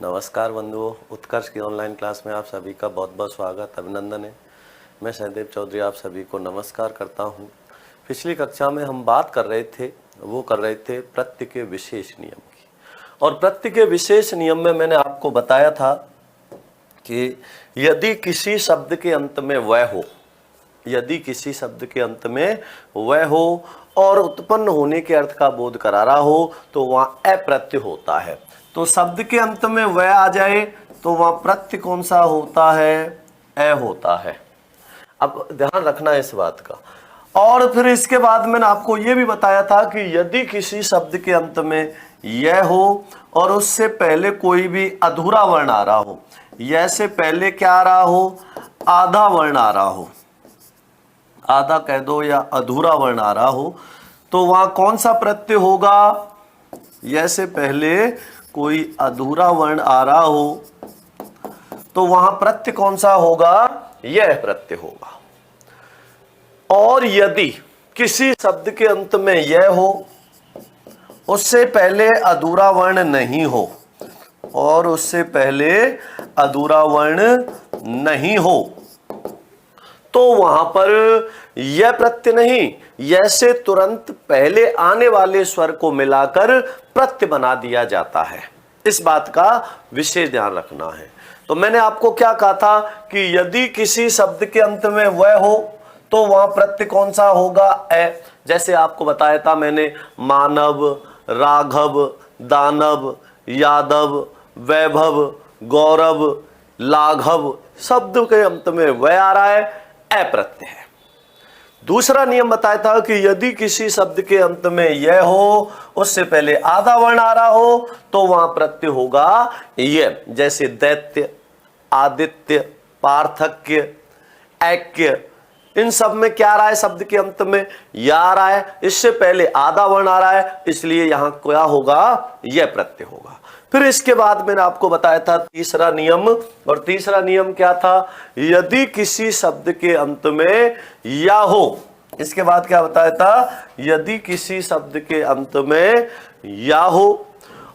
नमस्कार बंधुओं, उत्कर्ष की ऑनलाइन क्लास में आप सभी का बहुत बहुत स्वागत, अभिनंदन है। मैं सहदेव चौधरी आप सभी को नमस्कार करता हूं। पिछली कक्षा में हम बात कर रहे थे प्रत्यय के विशेष नियम की। और प्रत्यय के विशेष नियम में मैंने आपको बताया था कि यदि किसी शब्द के अंत में वह हो और उत्पन्न होने के अर्थ का बोध करा रहा हो तो वहां अप्रत्यय होता है। तो शब्द के अंत में वह आ जाए तो वहां प्रत्यय कौन सा होता है? अ होता है। अब ध्यान रखना इस बात का। और फिर इसके बाद मैंने आपको यह भी बताया था कि यदि किसी शब्द के अंत में यह हो और उससे पहले कोई भी अधूरा वर्ण आ रहा हो, यह से पहले क्या आ रहा हो? आधा वर्ण आ रहा हो, आधा कह दो या अधूरा वर्ण आ रहा हो, तो वहां कौन सा प्रत्यय होगा? यह से पहले कोई अधूरा वर्ण आ रहा हो तो वहां प्रत्यय कौन सा होगा? यह प्रत्यय होगा। और यदि किसी शब्द के अंत में यह हो, उससे पहले अधूरा वर्ण नहीं हो, और उससे पहले अधूरा वर्ण नहीं हो, तो वहां पर यह प्रत्यय नहीं, यह से तुरंत पहले आने वाले स्वर को मिलाकर प्रत्यय बना दिया जाता है। इस बात का विशेष ध्यान रखना है। तो मैंने आपको क्या कहा था कि यदि किसी शब्द के अंत में वह हो तो वहां प्रत्यय कौन सा होगा? अ। जैसे आपको बताया था मैंने, मानव, राघव, दानव, यादव, वैभव, गौरव, लाघव, शब्द के अंत में वह आ रहा है, अप्रत्यय है। दूसरा नियम बताया था कि यदि किसी शब्द के अंत में यह हो, उससे पहले आधा वर्ण आ रहा हो, तो वहां प्रत्यय होगा यह। जैसे दैत्य, आदित्य, पार्थक्य, ऐक्य, इन सब में क्या आ रहा है? शब्द के अंत में यह आ रहा है, इससे पहले आधा वर्ण आ रहा है, इसलिए यहां क्या होगा? यह प्रत्यय होगा। फिर इसके बाद मैंने आपको बताया था तीसरा नियम, और तीसरा नियम क्या था? यदि किसी शब्द के अंत में या हो, इसके बाद क्या बताया था? यदि किसी शब्द के अंत में या हो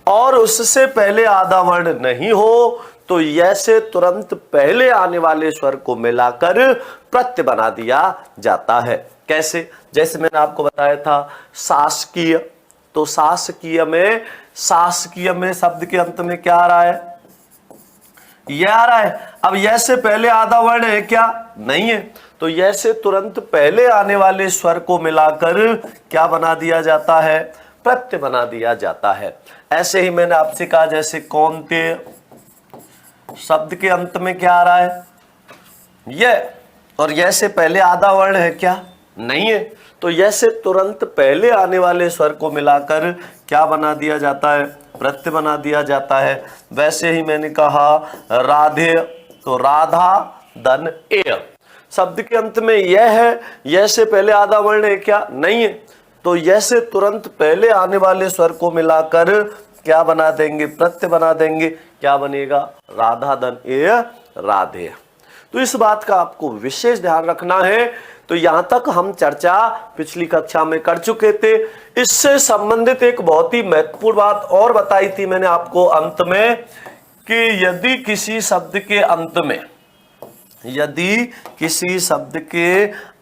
और उससे पहले आधा वर्ण नहीं हो, तो यह से तुरंत पहले आने वाले स्वर को मिलाकर प्रत्यय बना दिया जाता है। कैसे? जैसे मैंने आपको बताया था शासकीय, तो शासकीय में शब्द के अंत में क्या आ रहा है? यह आ रहा है। अब यह से पहले आधा वर्ण है क्या? नहीं है। तो यह से तुरंत पहले आने वाले स्वर को मिलाकर क्या बना दिया जाता है? प्रत्यय बना दिया जाता है। ऐसे ही मैंने आपसे कहा, जैसे कौन्तेय, शब्द के अंत में क्या आ रहा है? यह, और यह से पहले आधा वर्ण है क्या? नहीं है। तो यह से तुरंत पहले आने वाले स्वर को मिलाकर क्या बना दिया जाता है? प्रत्यय बना दिया जाता है। वैसे ही मैंने कहा राधे, तो राधा धन एय, शब्द के अंत में यह है, यह से पहले आधा वर्ण है क्या? नहीं है। तो यह से तुरंत पहले आने वाले स्वर को मिलाकर क्या बना देंगे? प्रत्यय बना देंगे। क्या बनेगा? राधा धन एय, राधेय। तो इस बात का आपको विशेष ध्यान रखना है। तो यहां तक हम चर्चा पिछली कक्षा में कर चुके थे। इससे संबंधित एक बहुत ही महत्वपूर्ण बात और बताई थी मैंने आपको अंत में, कि यदि किसी शब्द के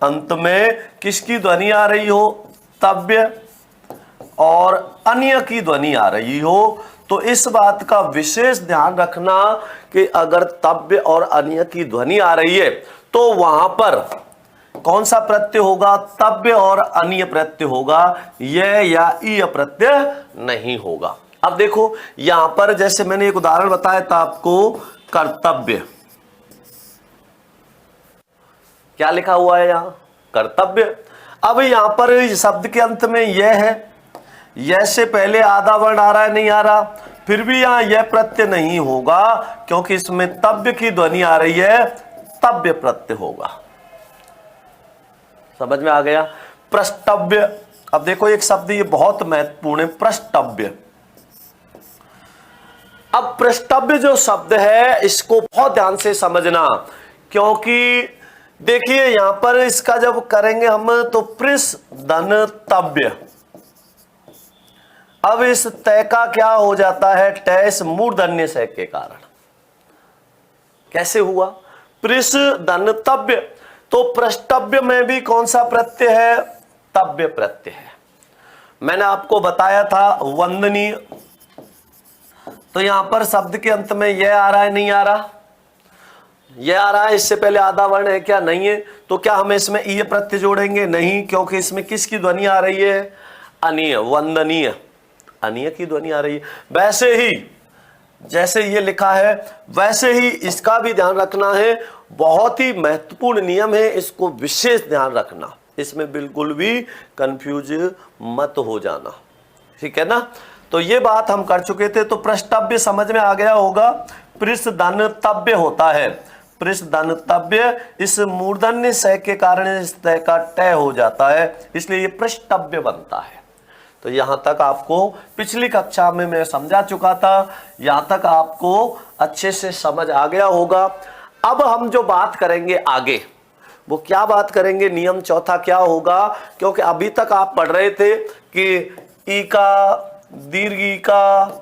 अंत में किसकी ध्वनि आ रही हो? तव्य, और अन्य की ध्वनि आ रही हो, तो इस बात का विशेष ध्यान रखना कि अगर तव्य और अन्य की ध्वनि आ रही है तो वहां पर कौन सा प्रत्यय होगा? तव्य और अन्य प्रत्यय होगा, यह या ईय प्रत्यय नहीं होगा। अब देखो यहां पर, जैसे मैंने एक उदाहरण बताया था आपको, कर्तव्य, क्या लिखा हुआ है यहां? कर्तव्य। अब यहां पर शब्द के अंत में यह है, यह से पहले आधा वर्ण आ रहा है, नहीं आ रहा, फिर भी यहां यह प्रत्यय नहीं होगा, क्योंकि इसमें तव्य की ध्वनि आ रही है, तव्य प्रत्यय होगा। समझ में आ गया? प्रष्टव्य। अब देखो एक शब्द ये बहुत महत्वपूर्ण है, प्रष्टव्य। अब प्रष्टव्य जो शब्द है इसको बहुत ध्यान से समझना, क्योंकि देखिए यहां पर इसका जब करेंगे हम तो पृष धन तव्य, अब इस तय का क्या हो जाता है, टैस मूर्धन्य से के कारण। कैसे हुआ, पृष धनतव्य, तो पृष्ठव्य में भी कौन सा प्रत्यय है, तव्य प्रत्यय है। मैंने आपको बताया था वंदनीय, तो यहां पर शब्द के अंत में यह आ रहा है, नहीं आ रहा, यह आ रहा है, इससे पहले आधा वर्ण है क्या, नहीं है, तो क्या हम इसमें ईय प्रत्यय जोड़ेंगे, नहीं, क्योंकि इसमें किसकी ध्वनि आ रही है, अनीय, वंदनीय, अनीय की ध्वनि आ रही है। वैसे ही जैसे ये लिखा है वैसे ही इसका भी ध्यान रखना है, बहुत ही महत्वपूर्ण नियम है, इसको विशेष ध्यान रखना, इसमें बिल्कुल भी कंफ्यूज मत हो जाना, ठीक है ना। तो ये बात हम कर चुके थे, तो पृष्ठव्य समझ में आ गया होगा, पृष्ठ धनतव्य होता है, पृष्ठ धनतव्य, इस मूर्धन्य स के कारण इस तय का टय हो जाता है, इसलिए ये पृष्ठव्य बनता है। तो यहां तक आपको पिछली कक्षा में मैं समझा चुका था, यहां तक आपको अच्छे से समझ आ गया होगा। अब हम जो बात करेंगे आगे, वो क्या बात करेंगे, नियम चौथा क्या होगा, क्योंकि अभी तक आप पढ़ रहे थे कि ई का दीर्घ ई का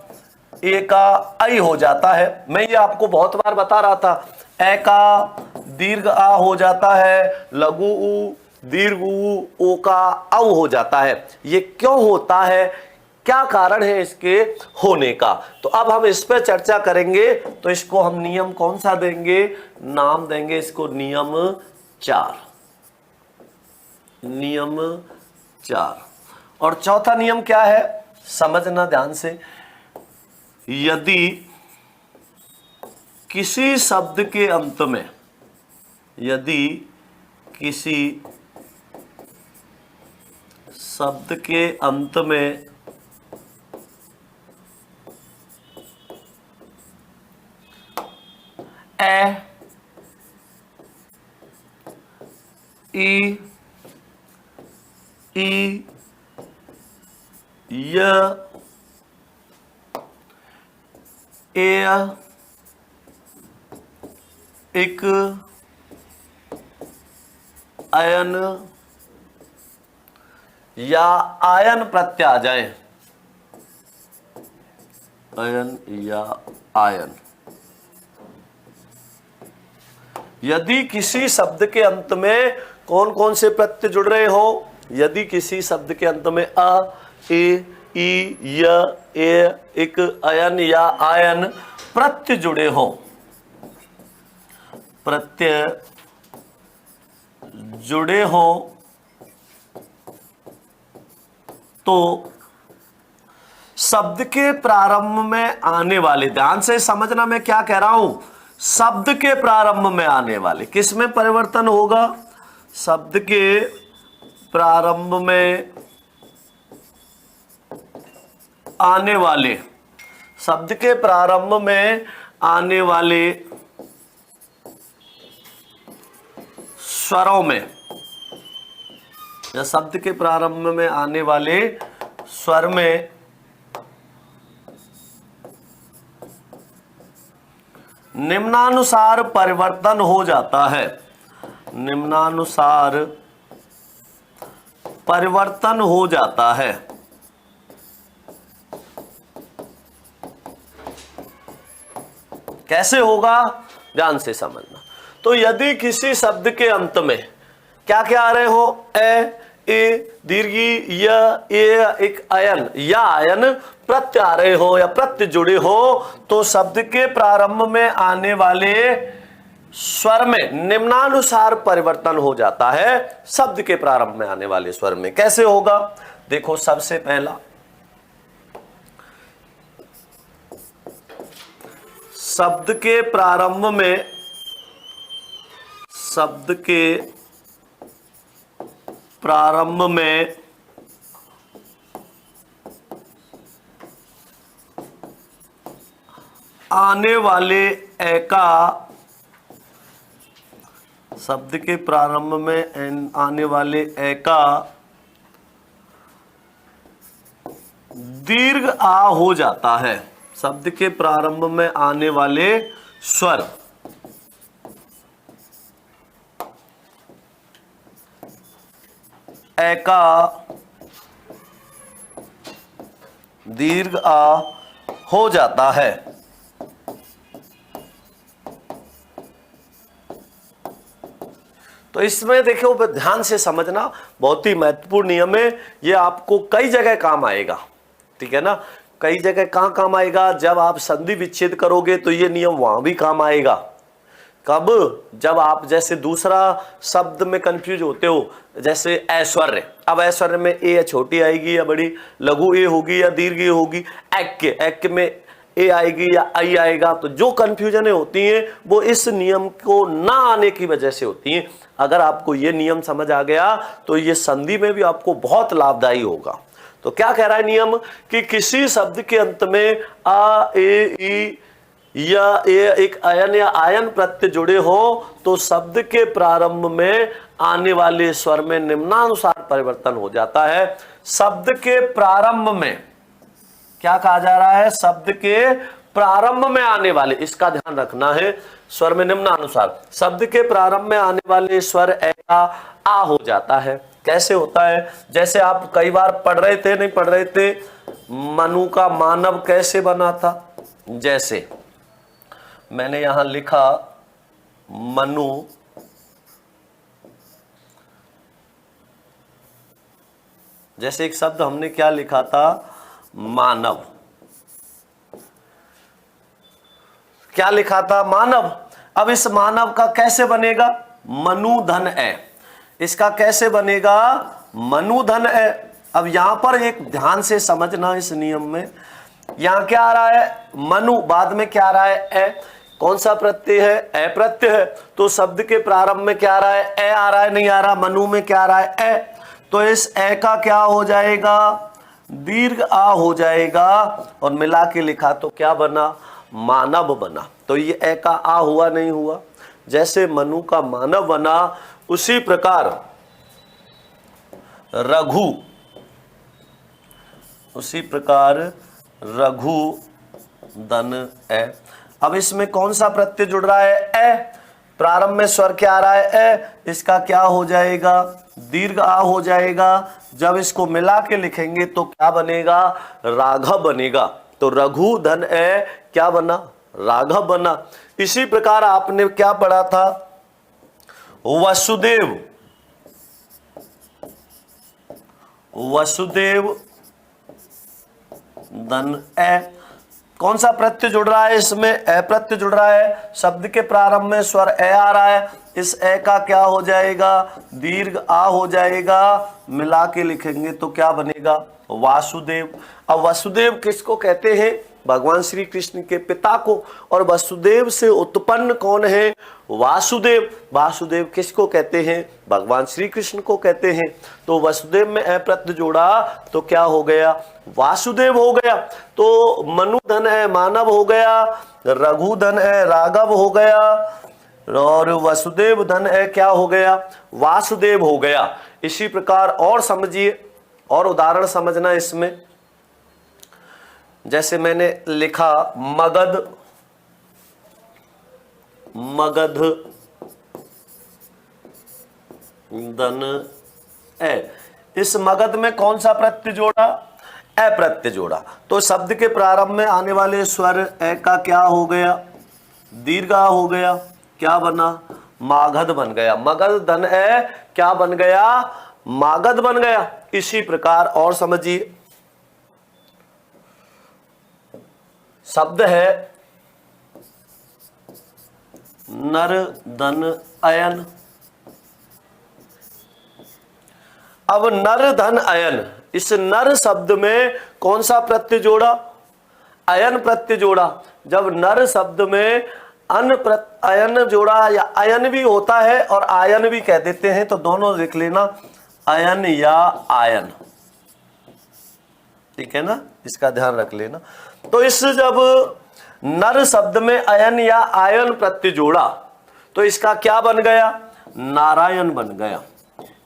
ए का आई हो जाता है, मैं ये आपको बहुत बार बता रहा था, ए का दीर्घ आ हो जाता है, लघु उ दीर्घ उ, ओ का औ हो जाता है। ये क्यों होता है, क्या कारण है इसके होने का, तो अब हम इस पर चर्चा करेंगे। तो इसको हम नियम कौन सा देंगे, नाम देंगे इसको नियम 4, नियम 4। और चौथा नियम क्या है, समझना ध्यान से, यदि किसी शब्द के अंत में, यदि किसी शब्द के अंत में ए, ई, ई, य, ए, एक, अयन या आयन प्रत्यय आ जाए, अयन या आयन, यदि किसी शब्द के अंत में कौन कौन से प्रत्यय जुड़ रहे हो, यदि किसी शब्द के अंत में अ, ए, ई, य, ए, एक, अयन या आयन प्रत्यय जुड़े हो, प्रत्यय जुड़े हो, तो शब्द के प्रारंभ में आने वाले, ध्यान से समझना मैं क्या कह रहा हूं, शब्द के प्रारंभ में आने वाले, किस में परिवर्तन होगा, शब्द के प्रारंभ में आने वाले, शब्द के प्रारंभ में आने वाले स्वरों में, या शब्द के प्रारंभ में आने वाले स्वर में निम्नानुसार परिवर्तन हो जाता है, निम्नानुसार परिवर्तन हो जाता है। कैसे होगा, ध्यान से समझना। तो यदि किसी शब्द के अंत में क्या क्या आ रहे हो, ए, दीर्घी, य, ए, एक अयन या आयन प्रत्यय आ रहे हो या प्रत्यय जुड़े हो, तो शब्द के प्रारंभ में आने वाले स्वर में निम्नानुसार परिवर्तन हो जाता है, शब्द के प्रारंभ में आने वाले स्वर में। कैसे होगा, देखो, सबसे पहला शब्द के प्रारंभ में, शब्द के प्रारंभ में आने वाले ए का, शब्द के प्रारंभ में आने वाले ए का दीर्घ आ हो जाता है, शब्द के प्रारंभ में आने वाले स्वर ए का दीर्घ आ हो जाता है। तो इसमें देखो ध्यान से समझना, बहुत ही महत्वपूर्ण नियम है ये, आपको कई जगह काम आएगा, ठीक है ना। कई जगह कहाँ काम आएगा, जब आप संधि विच्छेद करोगे तो ये नियम वहां भी काम आएगा। कब, जब आप जैसे दूसरा शब्द में कंफ्यूज होते हो, जैसे ऐश्वर्य, अब ऐश्वर्य में ए छोटी आएगी या बड़ी, लघु ए होगी या दीर्घ ए होगी, ऐक्य में ए आएगी या आई आएगा। तो जो कंफ्यूजन होती हैं वो इस नियम को ना आने की वजह से होती हैं। अगर आपको ये नियम समझ आ गया तो ये संधि में भी आपको बहुत लाभदायी होगा। तो क्या कह रहा है नियम, कि किसी शब्द के अंत में आ, ए, ई या एक अयन या आयन प्रत्यय जुड़े हो तो शब्द के प्रारंभ में आने वाले स्वर में निम्नानुसार परिवर्तन हो जाता है। शब्द के प्रारंभ में क्या कहा जा रहा है, शब्द के प्रारंभ में आने वाले, इसका ध्यान रखना है, स्वर में निम्नानुसार, शब्द के प्रारंभ में आने वाले स्वर ए का आ हो जाता है। कैसे होता है, जैसे आप कई बार पढ़ रहे थे, नहीं पढ़ रहे थे, मनु का मानव कैसे बना था। जैसे मैंने यहां लिखा मनु जैसे एक शब्द हमने क्या लिखा था, मानव, क्या लिखा था, मानव। अब इस मानव का कैसे बनेगा, मनु धन ए, इसका कैसे बनेगा, मनु धन ए। अब यहां पर एक ध्यान से समझना इस नियम में, यहां क्या आ रहा है, मनु, बाद में क्या आ रहा है, ए, कौन सा प्रत्यय है, ए प्रत्यय है। तो शब्द के प्रारंभ में क्या आ रहा है, ए आ रहा है, नहीं आ रहा, मनु में क्या आ रहा है, ए। तो इस ए का क्या हो जाएगा, दीर्घ आ हो जाएगा, और मिला के लिखा तो क्या बना, मानव बना। तो ये ए का आ हुआ, नहीं हुआ। जैसे मनु का मानव बना उसी प्रकार रघु, उसी प्रकार रघु धन ए। अब इसमें कौन सा प्रत्यय जुड़ रहा है, ए, प्रारंभ में स्वर क्या आ रहा है, ए, इसका क्या हो जाएगा, दीर्घ आ हो जाएगा। जब इसको मिला के लिखेंगे तो क्या बनेगा, राघव बनेगा। तो रघु धन ए क्या बना, राघव बना। इसी प्रकार आपने क्या पढ़ा था, वसुदेव, वसुदेव धन ए, कौन सा प्रत्यय जुड़ रहा है इसमें, ए प्रत्यय जुड़ रहा है, शब्द के प्रारंभ में स्वर ए आ रहा है, इस ए का क्या हो जाएगा, दीर्घ आ हो जाएगा, मिला के लिखेंगे तो क्या बनेगा, वासुदेव। अब वसुदेव किसको कहते हैं, भगवान श्री कृष्ण के पिता को, और वसुदेव से उत्पन्न कौन है, वासुदेव। वासुदेव किसको कहते हैं, भगवान श्री कृष्ण को कहते हैं। तो वसुदेव में ए प्रत्यय जोड़ा तो क्या हो गया, वासुदेव हो गया। तो मनु धन है मानव हो गया, रघु धन है राघव हो गया, और वसुदेव धन है क्या हो गया, वासुदेव हो गया। इसी प्रकार और समझिए, और उदाहरण समझना इसमें, जैसे मैंने लिखा मगध, मगध धन ए, इस मगध में कौन सा प्रत्यय जोड़ा, ए प्रत्यय जोड़ा। तो शब्द के प्रारंभ में आने वाले स्वर ए का क्या हो गया, दीर्घा हो गया, क्या बना, मागध बन गया। मगध धन ए क्या बन गया, मागध बन गया। इसी प्रकार और समझिए, शब्द है नर धन अयन। अब नर धन अयन, इस नर शब्द में कौन सा प्रत्यय जोड़ा, अयन प्रत्यय जोड़ा। जब नर शब्द में अयन जोड़ा, या अयन भी होता है और आयन भी कह देते हैं, तो दोनों लिख लेना, अयन या आयन, ठीक है ना, इसका ध्यान रख लेना। तो इस जब नर शब्द में अयन या आयन प्रत्यय जोड़ा तो इसका क्या बन गया, नारायण बन गया।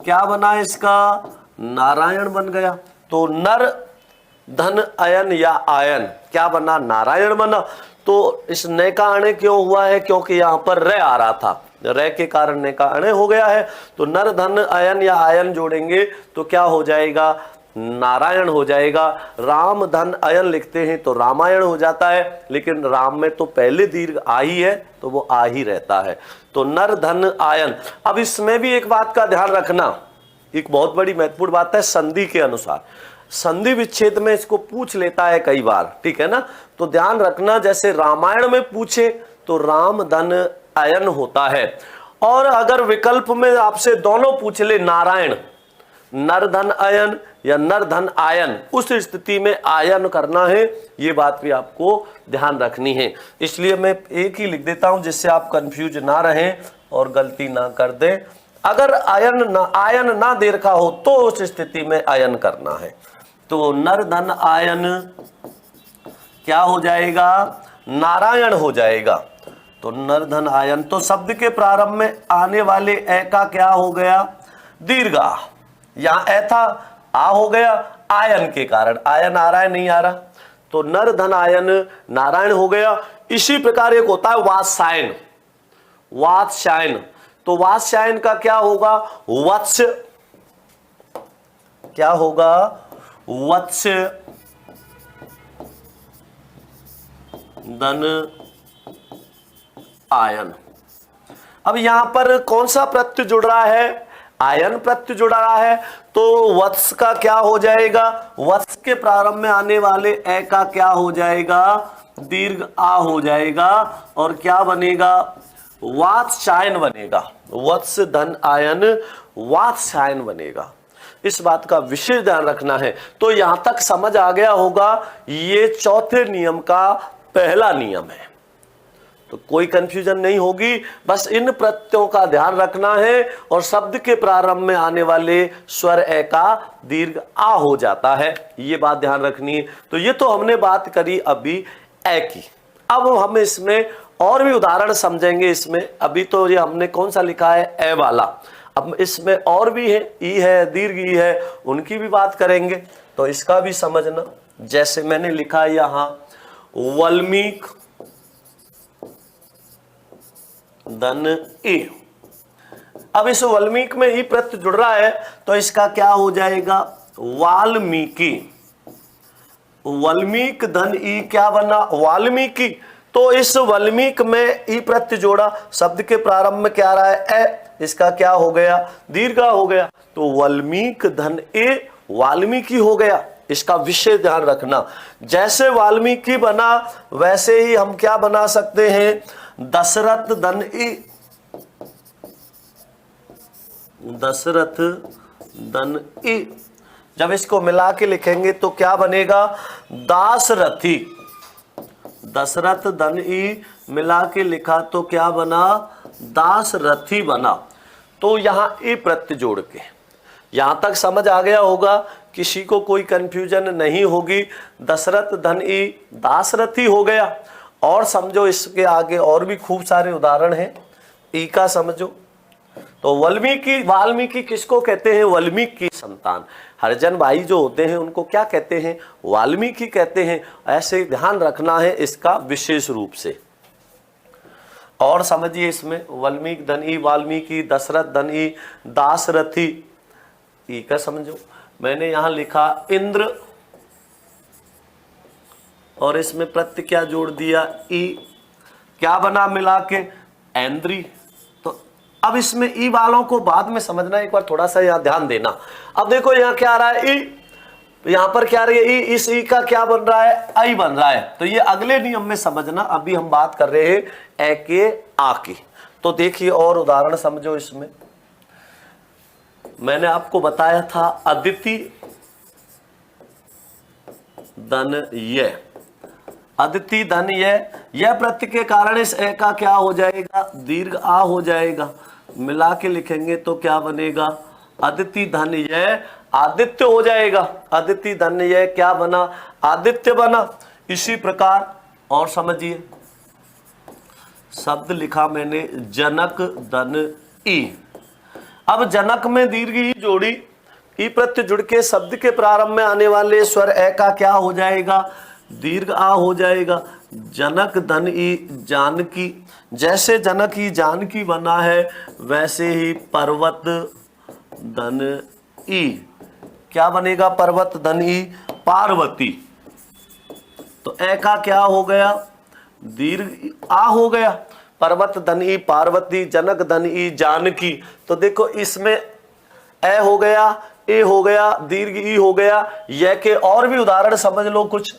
क्या बना इसका, नारायण बन गया। तो नर धन अयन या आयन क्या बना, नारायण बना। तो इस ने का अणे क्यों हुआ है, क्योंकि यहां पर रे आ रहा था, रे के कारण ने का अणे हो गया है। तो नर धन अयन या आयन जोड़ेंगे तो क्या हो जाएगा, नारायण हो जाएगा। राम धन अयन लिखते हैं तो रामायण हो जाता है, लेकिन राम में तो पहले दीर्घ आ ही है तो वो आ ही रहता है। तो नर धन आयन। अब इसमें भी एक बात का ध्यान रखना, एक बहुत बड़ी महत्वपूर्ण बात है, संधि के अनुसार। संधि विच्छेद में इसको पूछ लेता है कई बार, ठीक है ना। तो ध्यान रखना, जैसे रामायण में पूछे तो राम धन अयन होता है, और अगर विकल्प में आपसे दोनों पूछ ले, नारायण नर धन अयन या नर धन आयन, उस स्थिति में आयन करना है। ये बात भी आपको ध्यान रखनी है। इसलिए मैं एक ही लिख देता हूं जिससे आप कंफ्यूज ना रहें और गलती ना कर दें। अगर आयन ना दे रखा हो तो उस स्थिति में आयन करना है। तो नर धन आयन क्या हो जाएगा? नारायण हो जाएगा। तो नर धन आयन, तो शब्द के प्रारंभ में आने वाले ए का क्या हो गया? दीर्घा। यहां ए था, आ हो गया आयन के कारण। आयन आ रहा है, नहीं आ रहा, तो नर धन आयन नारायण हो गया। इसी प्रकार एक होता है वात्स्यायन। वात्स्यायन, तो वात्स्यायन का क्या होगा? वत्स, क्या होगा? वत्स धन आयन। अब यहां पर कौन सा प्रत्यय जुड़ रहा है? आयन प्रत्यय जुड़ रहा है। तो वत्स का क्या हो जाएगा? वत्स के प्रारंभ में आने वाले ए का क्या हो जाएगा? दीर्घ आ हो जाएगा, और क्या बनेगा? वात्स्यायन बनेगा। वत्स धन आयन वात्स्यायन बनेगा। इस बात का विशेष ध्यान रखना है। तो यहां तक समझ आ गया होगा, ये चौथे नियम का पहला नियम है, तो कोई कंफ्यूजन नहीं होगी। बस इन प्रत्ययों का ध्यान रखना है, और शब्द के प्रारंभ में आने वाले स्वर ए का दीर्घ आ हो जाता है, ये बात ध्यान रखनी है। तो ये तो हमने बात करी अभी ए की। अब हम इसमें और भी उदाहरण समझेंगे। इसमें अभी तो ये हमने कौन सा लिखा है? ए वाला। अब इसमें और भी है, ई है, दीर्घ ई है, उनकी भी बात करेंगे। तो इसका भी समझना, जैसे मैंने लिखा है यहां वाल्मीकि धन ई। अब इस वाल्मीकि में ई प्रत्यय जुड़ रहा है, तो इसका क्या हो जाएगा? वाल्मीकि। वाल्मीकि धन ई क्या बना? वाल्मीकि। तो इस वाल्मीकि में ई प्रत्यय जोड़ा, शब्द के प्रारंभ में क्या आ रहा है? ए, इसका क्या हो गया? दीर्घा हो गया। तो वाल्मीकि धन ए वाल्मीकि हो गया। इसका विशेष ध्यान रखना, जैसे वाल्मीकि बना वैसे ही हम क्या बना सकते हैं? दशरथ धन ई। दशरथ धन ई। जब इसको मिला के लिखेंगे तो क्या बनेगा? दासरथी। दशरथ धन ई मिला के लिखा तो क्या बना? दासरथी बना। तो यहां ई प्रत्यय जोड़ के, यहां तक समझ आ गया होगा, किसी को कोई कंफ्यूजन नहीं होगी। दशरथ धन ई दासरथी हो गया। और समझो, इसके आगे और भी खूब सारे उदाहरण हैं, ई का समझो। तो वाल्मीकि किसको कहते हैं? वाल्मीकि की संतान। हरिजन भाई जो होते हैं उनको क्या कहते हैं? वाल्मीकि कहते हैं। ऐसे ध्यान रखना है इसका विशेष रूप से। और समझिए इसमें वाल्मीकि धन ई वाल्मीकि, दशरथ धन ई दासरथी, ई का समझो। मैंने यहां लिखा इंद्र, और इसमें प्रत्यय क्या जोड़ दिया? ई। क्या बना मिला के? ऐन्द्री। तो अब इसमें ई वालों को बाद में समझना, एक बार थोड़ा सा यहां ध्यान देना। अब देखो यहां क्या आ रहा है? ई। यहां पर क्या रही है? ई। इस ई का क्या बन रहा है? आई बन रहा है। तो ये अगले नियम में समझना। अभी हम बात कर रहे हैं ए के आ की। तो देखिए और उदाहरण समझो इसमें। मैंने आपको बताया था अदिति धन ये। अदिति धन यह प्रत्यय के कारण इस ए का क्या हो जाएगा? दीर्घ आ हो जाएगा। मिला के लिखेंगे तो क्या बनेगा? अदिति धन यह आदित्य हो जाएगा। अदिति धन यह क्या बना? आदित्य बना। इसी प्रकार और समझिए, शब्द लिखा मैंने जनक धन ई। अब जनक में दीर्घ ई जोड़ी, ई प्रत्यय जुड़ के शब्द के प्रारंभ में आने वाले स्वर ए का क्या हो जाएगा? दीर्घ आ हो जाएगा। जनक धन ई जानकी। जैसे जनक ई जानकी बना है, वैसे ही पर्वत धन ई क्या बनेगा, पर्वत धन ई पार्वती। तो ए का क्या हो गया, दीर्घ आ हो गया। पर्वत धन ई पार्वती, जनक धन ई जानकी। तो देखो इसमें ए हो गया, ए हो गया, दीर्घ ई हो गया। यह के और भी उदाहरण समझ लो कुछ,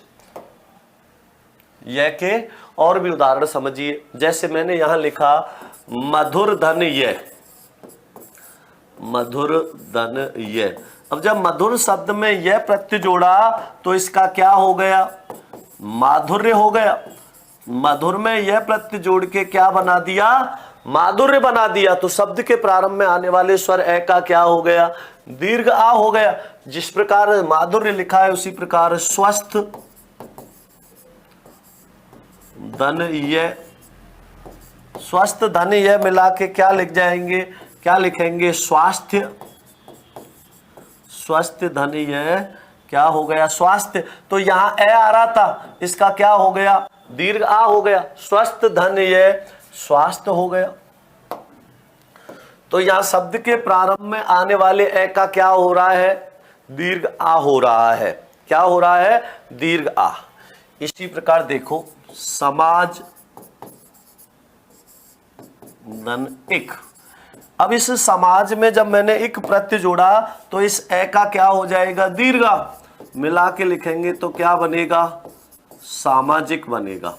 यह के और भी उदाहरण समझिए। जैसे मैंने यहां लिखा मधुर धन यह, मधुर धन यह। अब जब मधुर शब्द में यह प्रत्यय जोड़ा तो इसका क्या हो गया, माधुर्य हो गया। मधुर में यह प्रत्यय जोड़ के क्या बना दिया, माधुर्य बना दिया। तो शब्द के प्रारंभ में आने वाले स्वर ए का क्या हो गया, दीर्घ आ हो गया। जिस प्रकार माधुर्य लिखा है उसी प्रकार स्वस्थ धन यह, स्वस्थ धन यह मिला के क्या लिख जाएंगे, क्या लिखेंगे, स्वास्थ्य, स्वस्थ धन यह क्या हो गया, स्वास्थ्य। तो यहां ए आ रहा था, इसका क्या हो गया, दीर्घ आ हो गया। स्वस्थ धन यह स्वास्थ्य हो गया। तो यहां शब्द के प्रारंभ में आने वाले ए का क्या हो रहा है, दीर्घ आ हो रहा है। क्या हो रहा है, दीर्घ आ। इसी प्रकार देखो समाज धन इक। अब इस समाज में जब मैंने इक प्रत्यय जोड़ा तो इस ए का क्या हो जाएगा, दीर्घ आ। मिला के लिखेंगे तो क्या बनेगा, सामाजिक बनेगा।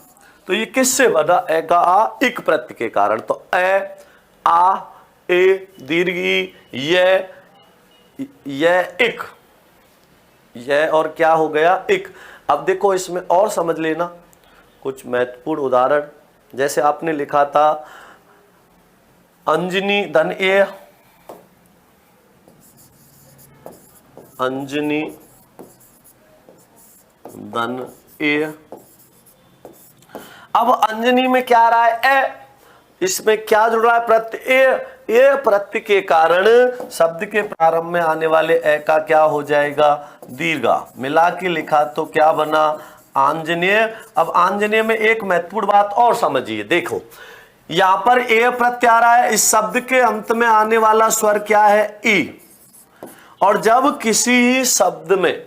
तो ये किससे बना, ए का आ इक प्रत्यय के कारण। तो ए आ ए दीर्घ ई यह इक, यह और क्या हो गया, इक। अब देखो इसमें और समझ लेना कुछ महत्वपूर्ण उदाहरण। जैसे आपने लिखा था अंजनी धन ए, अंजनी धन ए। अब अंजनी में क्या आ रहा है, ए। इसमें क्या जुड़ रहा है, प्रत्यय। ए प्रत्यय के कारण शब्द के प्रारंभ में आने वाले ए का क्या हो जाएगा, दीर्घा। मिला के लिखा तो क्या बना, आंजनेय। अब आंजनेय में एक महत्वपूर्ण बात और समझिए। देखो यहां पर ए प्रत्यय आ रहा है, इस शब्द के अंत में आने वाला स्वर क्या है, ई। और जब किसी शब्द में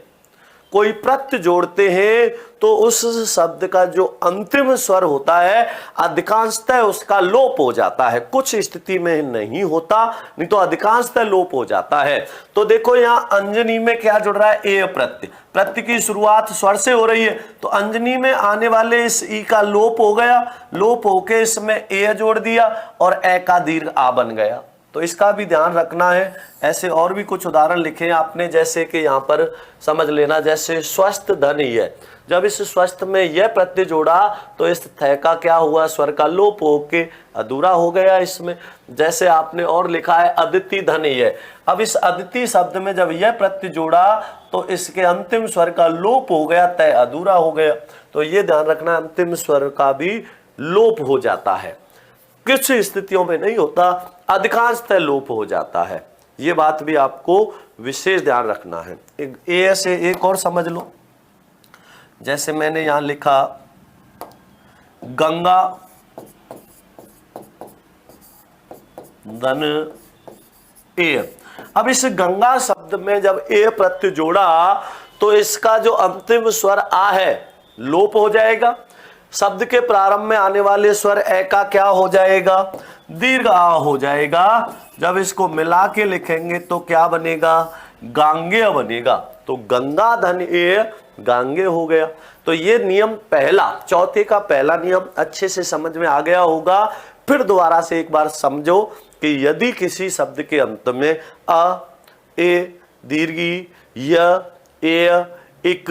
कोई प्रत्यय जोड़ते हैं तो उस शब्द का जो अंतिम स्वर होता है अधिकांशतः उसका लोप हो जाता है। कुछ स्थिति में नहीं होता, नहीं तो अधिकांशतः लोप हो जाता है। तो देखो यहाँ अंजनी में क्या जुड़ रहा है, ए प्रत्यय। प्रत्यय की शुरुआत स्वर से हो रही है, तो अंजनी में आने वाले इस ई का लोप हो गया। लोप होके इसमें ए जोड़ दिया और ए का दीर्घ आ बन गया। तो इसका भी ध्यान रखना है। ऐसे और भी कुछ उदाहरण लिखे आपने, जैसे कि यहाँ पर समझ लेना, जैसे स्वस्थ धन यह। जब इस स्वस्थ में यह प्रत्यय जोड़ा तो इस थ का क्या हुआ, स्वर का लोप होके अधूरा हो गया इसमें। जैसे आपने और लिखा है अदिति धन यह। अब इस अदिति शब्द में जब यह प्रत्यय जोड़ा तो इसके अंतिम स्वर का लोप हो गया, तय अधूरा हो गया। तो ये ध्यान रखना, अंतिम स्वर का भी लोप हो जाता है। कुछ स्थितियों में नहीं होता, अधिकांशतः लोप हो जाता है। ये बात भी आपको विशेष ध्यान रखना है। ए से एक और समझ लो। जैसे मैंने यहां लिखा गंगा धन ए। अब इस गंगा शब्द में जब ए प्रत्यय जोड़ा तो इसका जो अंतिम स्वर आ है लोप हो जाएगा। शब्द के प्रारंभ में आने वाले स्वर ए का क्या हो जाएगा, दीर्घ आ हो जाएगा। जब इसको मिला के लिखेंगे तो क्या बनेगा, गांगेय बनेगा। तो गंगा धन ए गांगे हो गया। तो ये नियम पहला, चौथे का पहला नियम अच्छे से समझ में आ गया होगा। फिर दोबारा से एक बार समझो कि यदि किसी शब्द के अंत में अ ए दीर्घी य ए इक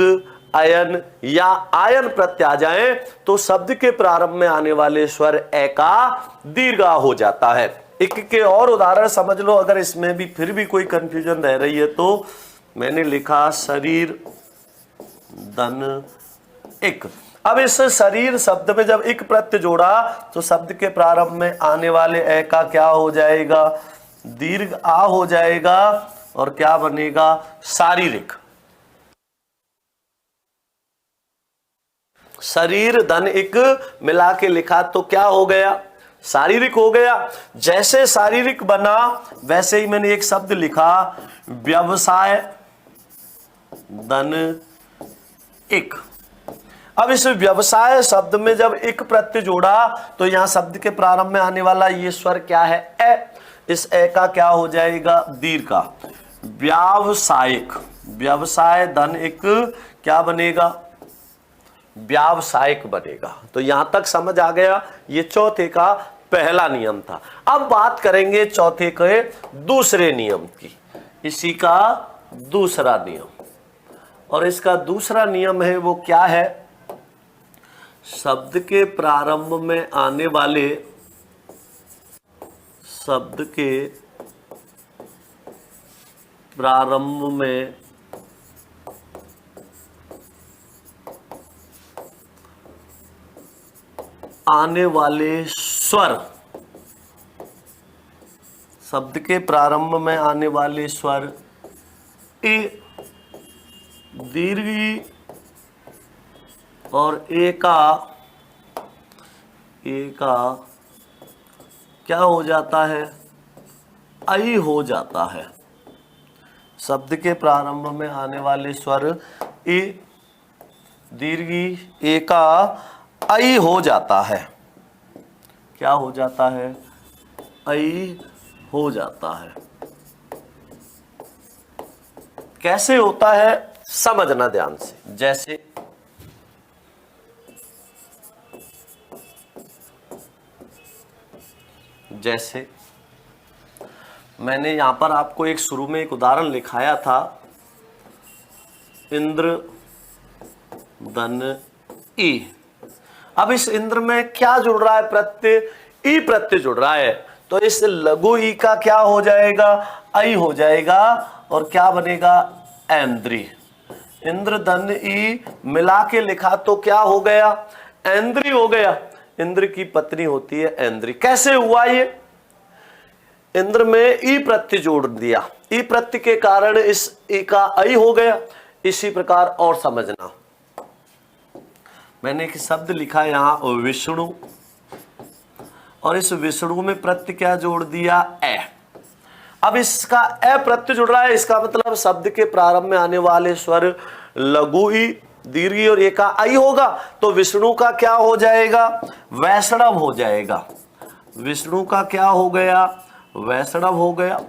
अयन या आयन प्रत्यय आ जाए तो शब्द के प्रारंभ में आने वाले स्वर ए का दीर्घ आ हो जाता है। एक के और उदाहरण समझ लो, अगर इसमें भी फिर भी कोई कंफ्यूजन रह रही है तो मैंने लिखा शरीर धन इक। अब इस शरीर शब्द में जब इक प्रत्यय जोड़ा तो शब्द के प्रारंभ में आने वाले ए का क्या हो जाएगा, दीर्घ आ हो जाएगा और क्या बनेगा, शारीरिक। शरीर धन इक मिला के लिखा तो क्या हो गया, शारीरिक हो गया। जैसे शारीरिक बना वैसे ही मैंने एक शब्द लिखा व्यवसाय धन इक। अब इस व्यवसाय शब्द में जब एक प्रत्यय जोड़ा तो यहां शब्द के प्रारंभ में आने वाला ये स्वर क्या है? ए। इस ए का क्या हो जाएगा? दीर्घ का। व्यावसायिक, व्यवसाय धन एक क्या बनेगा? व्यावसायिक बनेगा। तो यहां तक समझ आ गया, ये चौथे का पहला नियम था। अब बात करेंगे चौथे के दूसरे नियम की, इसी का दूसरा नियम। और इसका दूसरा नियम है वो क्या है? शब्द के प्रारंभ में आने वाले, शब्द के प्रारंभ में आने वाले स्वर, शब्द के प्रारंभ में आने वाले स्वर ए, दीर्घ और ए का क्या हो जाता है? आई हो जाता है। शब्द के प्रारंभ में आने वाले स्वर ए, दीर्घ ए का आई हो जाता है। क्या हो जाता है? आई हो जाता है। कैसे होता है समझना ध्यान से। जैसे मैंने यहां पर आपको एक शुरू में एक उदाहरण लिखाया था, इंद्र धन ई। अब इस इंद्र में क्या जुड़ रहा है? प्रत्यय ई प्रत्यय जुड़ रहा है। तो इस लघु ई का क्या हो जाएगा? आई हो जाएगा। और क्या बनेगा? ऐन्द्री। इंद्र धन ई मिला के लिखा तो क्या हो गया? ऐन्द्री हो गया। इंद्र की पत्नी होती है ऐन्द्री। कैसे हुआ ये? इंद्र में ई प्रत्यय जोड़ दिया, ई प्रत्यय के कारण इस ई का आई हो गया। इसी प्रकार और समझना, मैंने एक शब्द लिखा यहां विष्णु, और इस विष्णु में प्रत्यय क्या जोड़ दिया? ए। अब इसका ए प्रत्यय जुड़ रहा है, इसका मतलब शब्द के प्रारंभ में आने वाले स्वर लघु ई, दीर्घ और ए का आई होगा। तो विष्णु का क्या हो जाएगा? वैष्णव हो जाएगा। विष्णु का क्या हो गया? वैष्णव हो गया।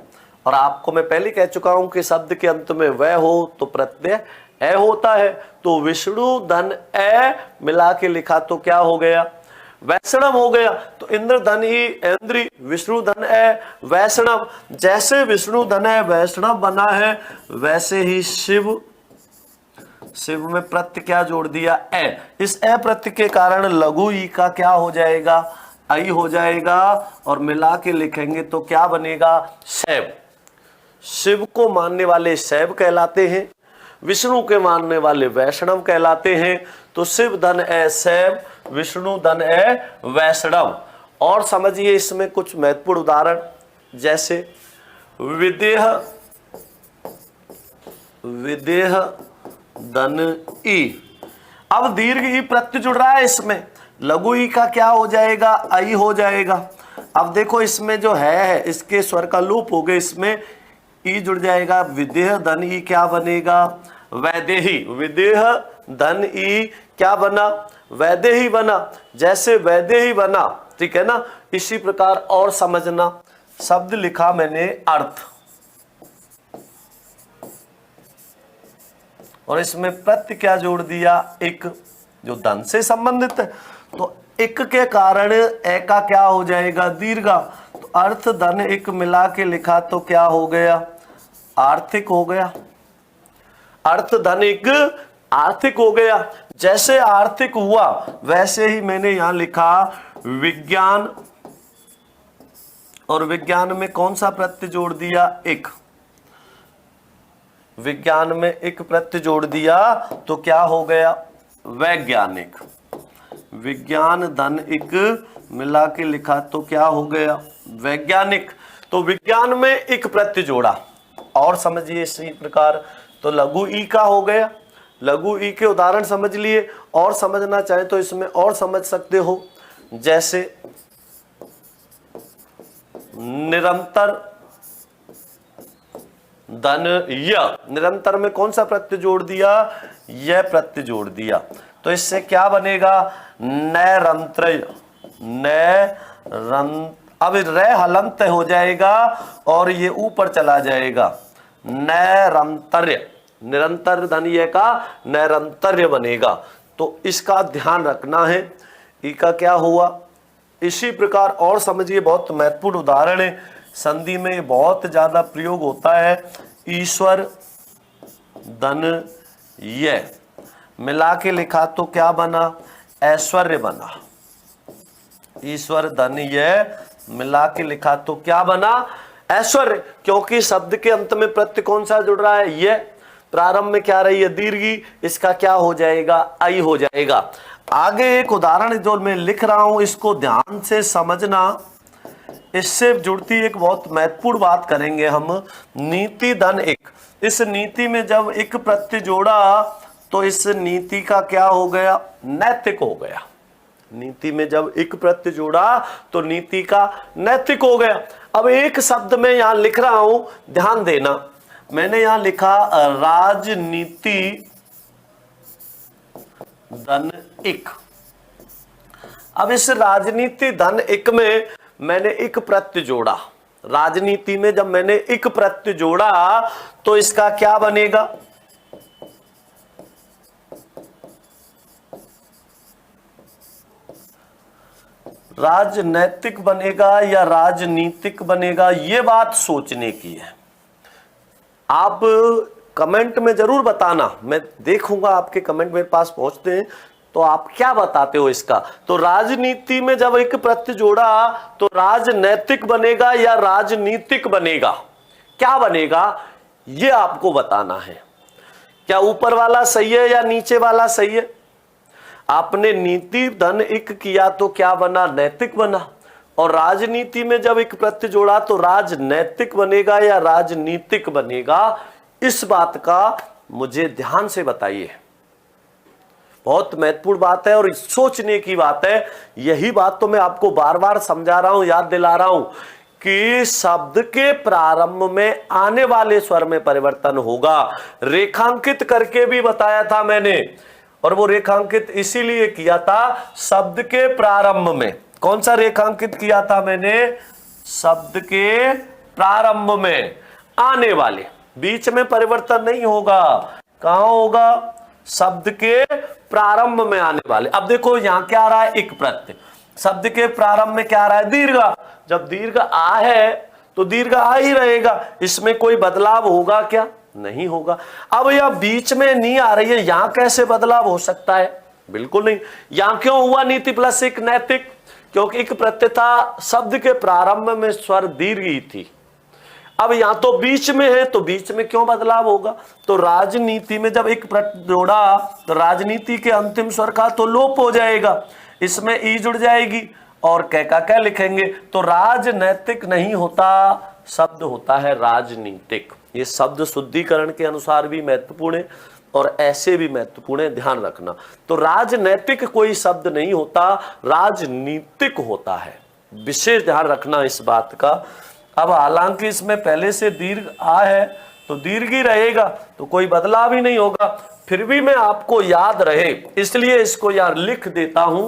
और आपको मैं पहले कह चुका हूं कि शब्द के अंत में वह हो तो प्रत्यय ए होता है। तो विष्णु धन ए मिला के लिखा तो क्या हो गया? वैष्णव हो गया। तो इंद्र धन ई ऐन्द्री, विष्णु धन ए वैष्णव। जैसे विष्णु धन ए वैष्णव बना है, वैसे ही शिव में प्रत्यय क्या जोड़ दिया? ए। इस ए प्रत्यय के कारण लघु ई का क्या हो जाएगा? आई हो जाएगा। और मिला के लिखेंगे तो क्या बनेगा? शैव। शिव को मानने वाले शैव कहलाते हैं, विष्णु के मानने वाले वैष्णव कहलाते हैं। तो शिव धन ए शैव, विष्णु धन ए वैष्णव। और समझिए इसमें कुछ महत्वपूर्ण उदाहरण, जैसे विदेह धन ई। अब दीर्घ ई प्रत्यय जुड़ रहा है, इसमें लघु ई का क्या हो जाएगा? आई हो जाएगा। अब देखो इसमें जो है इसके स्वर का लोप हो गया, इसमें ई जुड़ जाएगा। विदेह धन ई क्या बनेगा? वैदेही। विदेह धन ई क्या बना? वैदेही बना। जैसे वैदेही बना, ठीक है ना। इसी प्रकार और समझना, शब्द लिखा मैंने अर्थ, और इसमें प्रत्यय क्या जोड़ दिया? एक, जो धन से संबंधित है। तो एक के कारण ए का क्या हो जाएगा? दीर्घा। तो अर्थ धन एक मिला के लिखा तो क्या हो गया? आर्थिक हो गया। अर्थ धन एक आर्थिक हो गया। जैसे आर्थिक हुआ वैसे ही मैंने यहां लिखा विज्ञान, और विज्ञान में कौन सा प्रत्यय जोड़ दिया? एक। विज्ञान में एक प्रत्यय जोड़ दिया तो क्या हो गया? वैज्ञानिक। विज्ञान धन एक मिला के लिखा तो क्या हो गया? वैज्ञानिक। तो विज्ञान में एक प्रत्यय जोड़ा। और समझिए इसी प्रकार, तो लघु ई का हो गया। लघु ई के उदाहरण समझ लिए। और समझना चाहे तो इसमें और समझ सकते हो, जैसे निरंतर, धन य, निरंतर में कौन सा प्रत्यय जोड़ दिया, यह प्रत्यय जोड़ दिया, तो इससे क्या बनेगा, नैरंत्र, अब रे हलंत हो जाएगा और ये ऊपर चला जाएगा, नैरंतर्य, निरंतर धनिय का नैरंतर्य बनेगा। तो इसका ध्यान रखना है। ई का क्या हुआ, इसी प्रकार और समझिए, बहुत महत्वपूर्ण उदाहरण है, संधि में बहुत ज्यादा प्रयोग होता है। ईश्वर धन ये मिला के लिखा तो क्या बना, ऐश्वर्य बना। ईश्वर धन ये मिला के लिखा तो क्या बना, ऐश्वर्य, क्योंकि शब्द के अंत में प्रत्यय कौन सा जुड़ रहा है, ये, प्रारंभ में क्या रही है, दीर्घी, इसका क्या हो जाएगा, आई हो जाएगा। आगे एक उदाहरण जो मैं लिख रहा हूं, इसको ध्यान से समझना, इससे जुड़ती एक बहुत महत्वपूर्ण बात करेंगे हम। नीति धन एक, इस नीति में जब एक प्रत्यय जोड़ा तो इस नीति का क्या हो गया, नैतिक हो गया। नीति में जब एक प्रत्यय जोड़ा तो नीति का नैतिक हो गया। अब एक शब्द में यहां लिख रहा हूं, ध्यान देना, मैंने यहां लिखा राजनीति धन एक। अब इस राजनीति धन एक में मैंने एक प्रत्यय जोड़ा, राजनीति में जब मैंने एक प्रत्यय जोड़ा तो इसका क्या बनेगा, राजनैतिक बनेगा या राजनीतिक बनेगा, ये बात सोचने की है। आप कमेंट में जरूर बताना, मैं देखूंगा आपके कमेंट मेरे पास पहुंचते हैं तो आप क्या बताते हो इसका। तो राजनीति में जब एक प्रत्यय जोड़ा तो राजनैतिक बनेगा या राजनीतिक बनेगा, क्या बनेगा, ये आपको बताना है। क्या ऊपर वाला सही है या नीचे वाला सही है। आपने नीति धन एक किया तो क्या बना, नैतिक बना, और राजनीति में जब एक प्रत्यय जोड़ा तो राजनैतिक बनेगा या राजनीतिक बनेगा, इस बात का मुझे ध्यान से बताइए। बहुत महत्वपूर्ण बात है और सोचने की बात है। यही बात तो मैं आपको बार बार समझा रहा हूं, याद दिला रहा हूं कि शब्द के प्रारंभ में आने वाले स्वर में परिवर्तन होगा। रेखांकित करके भी बताया था मैंने, और वो रेखांकित इसीलिए किया था, शब्द के प्रारंभ में। कौन सा रेखांकित किया था मैंने, शब्द के प्रारंभ में आने वाले, बीच में परिवर्तन नहीं होगा। कहां होगा, शब्द के प्रारंभ में आने वाले। अब देखो यहां क्या आ रहा है, एक प्रत्यय, शब्द के प्रारंभ में क्या आ रहा है, दीर्घ। जब दीर्घ आ है तो दीर्घ आ ही रहेगा, इसमें कोई बदलाव होगा क्या, नहीं होगा। अब यह बीच में नहीं आ रही है, यहां कैसे बदलाव हो सकता है, बिल्कुल नहीं। यहां क्यों हुआ नीति प्लस एक नैतिक, क्योंकि एक प्रत्यय था, शब्द के प्रारंभ में स्वर दीर्घ ही थी। अब यहां तो बीच में है तो बीच में क्यों बदलाव होगा। तो राजनीति में जब एक प्रत्यय जोड़ा तो राजनीति के अंतिम स्वर का तो लोप हो जाएगा, इसमें ई जुड़ जाएगी और कै का क्या लिखेंगे। तो राजनैतिक नहीं होता, शब्द होता है राजनीतिक। ये शब्द शुद्धिकरण के अनुसार भी महत्वपूर्ण है और ऐसे भी महत्वपूर्ण है, ध्यान रखना। तो राजनैतिक कोई शब्द नहीं होता, राजनीतिक होता है, विशेष ध्यान रखना इस बात का। अब हालांकि इसमें पहले से दीर्घ आ है तो दीर्घ ही रहेगा, तो कोई बदलाव ही नहीं होगा, फिर भी मैं आपको याद रहे इसलिए इसको यार लिख देता हूं,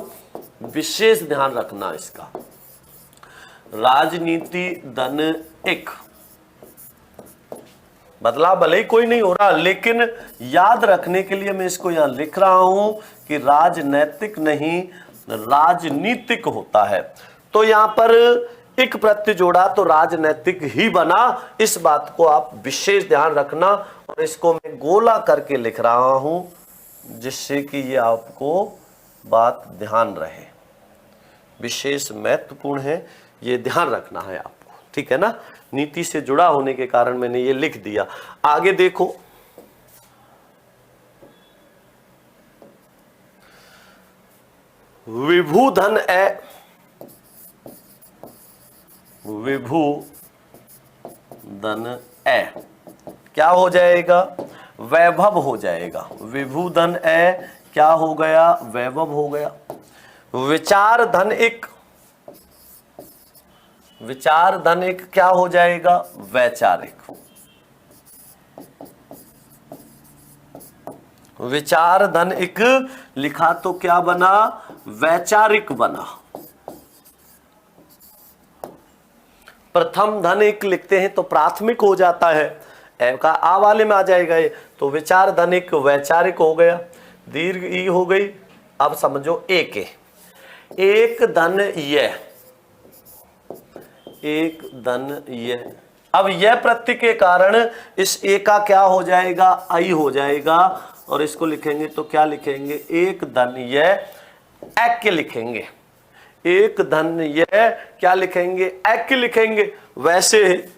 विशेष ध्यान रखना इसका। राजनीति धन एक, बदलाव भले ही कोई नहीं हो रहा, लेकिन याद रखने के लिए मैं इसको यहां लिख रहा हूं कि राजनैतिक नहीं राजनीतिक होता है। तो यहां पर एक प्रत्यय जोड़ा तो राजनैतिक ही बना, इस बात को आप विशेष ध्यान रखना। और इसको मैं गोला करके लिख रहा हूं जिससे कि ये आपको बात ध्यान रहे, विशेष महत्वपूर्ण है, ये ध्यान रखना है आपको, ठीक है ना। नीति से जुड़ा होने के कारण मैंने ये लिख दिया। आगे देखो, विभू धन ए, विभू धन ए क्या हो जाएगा, वैभव हो जाएगा। विभू धन ए क्या हो गया, वैभव हो गया। विचार धन एक, विचार धन एक क्या हो जाएगा, वैचारिक। विचार धन इक लिखा तो क्या बना, वैचारिक बना। प्रथम धन इक लिखते हैं तो प्राथमिक हो जाता है, ए का आ वाले में आ जाएगा ये, तो विचार धन इक वैचारिक हो गया, दीर्घ ई हो गई। अब समझो एक है, एक धन यह, एक धन यह। अब यह प्रत्यय के कारण इस ए का क्या हो जाएगा, आई हो जाएगा, और इसको लिखेंगे तो क्या लिखेंगे, एक धन यह ऐक्य लिखेंगे, एक धन यह क्या लिखेंगे, ऐक्य लिखेंगे। वैसे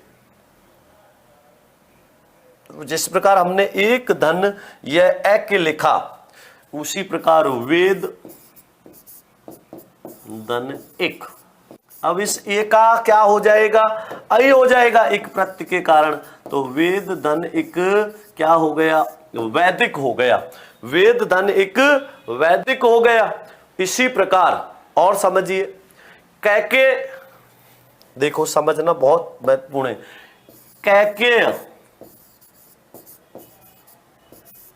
जिस प्रकार हमने एक धन यह ऐक्य लिखा, उसी प्रकार वेद धन एक। अब इस ए का क्या हो जाएगा, आई हो जाएगा एक प्रत्यय के कारण, तो वेद धन एक क्या हो गया, वैदिक हो गया, वेद धन एक वैदिक हो गया। इसी प्रकार और समझिए, कैके, देखो समझना बहुत महत्वपूर्ण है, कैके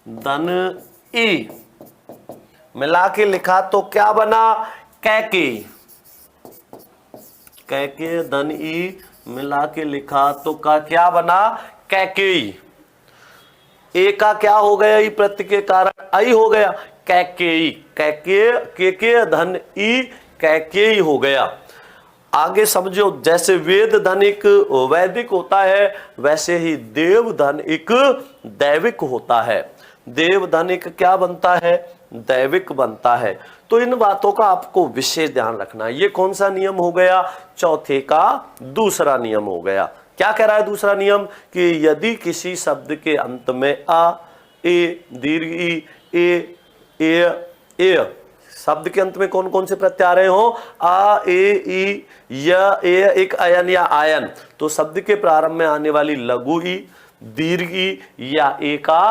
धन ई मिला के लिखा तो क्या बना, कैके, कैके धन ई मिला के लिखा तो का क्या बना, कैकेयी। ए का क्या हो गया, ई प्रत्यय के कारण आई हो गया, कैकेयी, कैके धन ई कैकेयी हो गया। आगे समझो, जैसे वेद धन एक वैदिक होता है, वैसे ही देव धन एक दैविक होता है। देव धन एक क्या बनता है, दैविक बनता है। तो इन बातों का आपको विशेष ध्यान रखना है। ये कौन सा नियम हो गया, चौथे का दूसरा नियम हो गया। क्या कह रहा है दूसरा नियम, कि यदि किसी शब्द के अंत में आ, ए, दीर्घ ई, ए शब्द के अंत में कौन कौन से प्रत्यय आ रहे हो, आ, ए, ई, य, ए, एक अयन या आयन, तो शब्द के प्रारंभ में आने वाली लघु ई, दीर्घ ई या ए का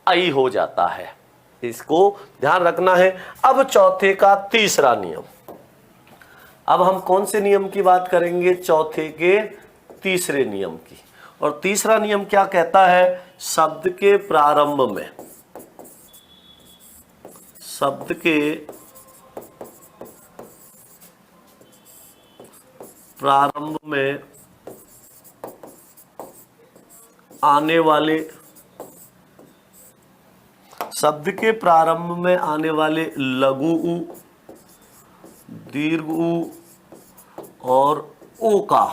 आई हो जाता है। इसको ध्यान रखना है। अब चौथे का तीसरा नियम, अब हम कौन से नियम की बात करेंगे, चौथे के तीसरे नियम की। और तीसरा नियम क्या कहता है, शब्द के प्रारंभ में, शब्द के प्रारंभ में आने वाले, शब्द के प्रारंभ में आने वाले लघु उ, दीर्घ उ और ओ का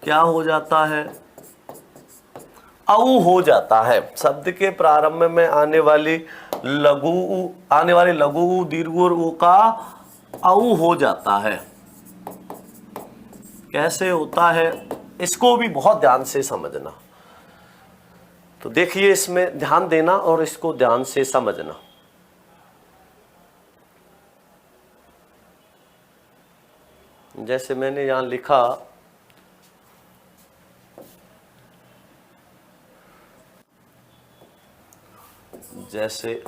क्या हो जाता है, औ हो जाता है। शब्द के प्रारंभ में आने वाली लघु उ, आने वाले लघु उ, दीर्घ और ओ का औ हो जाता है। कैसे होता है, इसको भी बहुत ध्यान से समझना। तो देखिए, इसमें ध्यान देना और इसको ध्यान से समझना। जैसे मैंने यहां लिखा, जैसे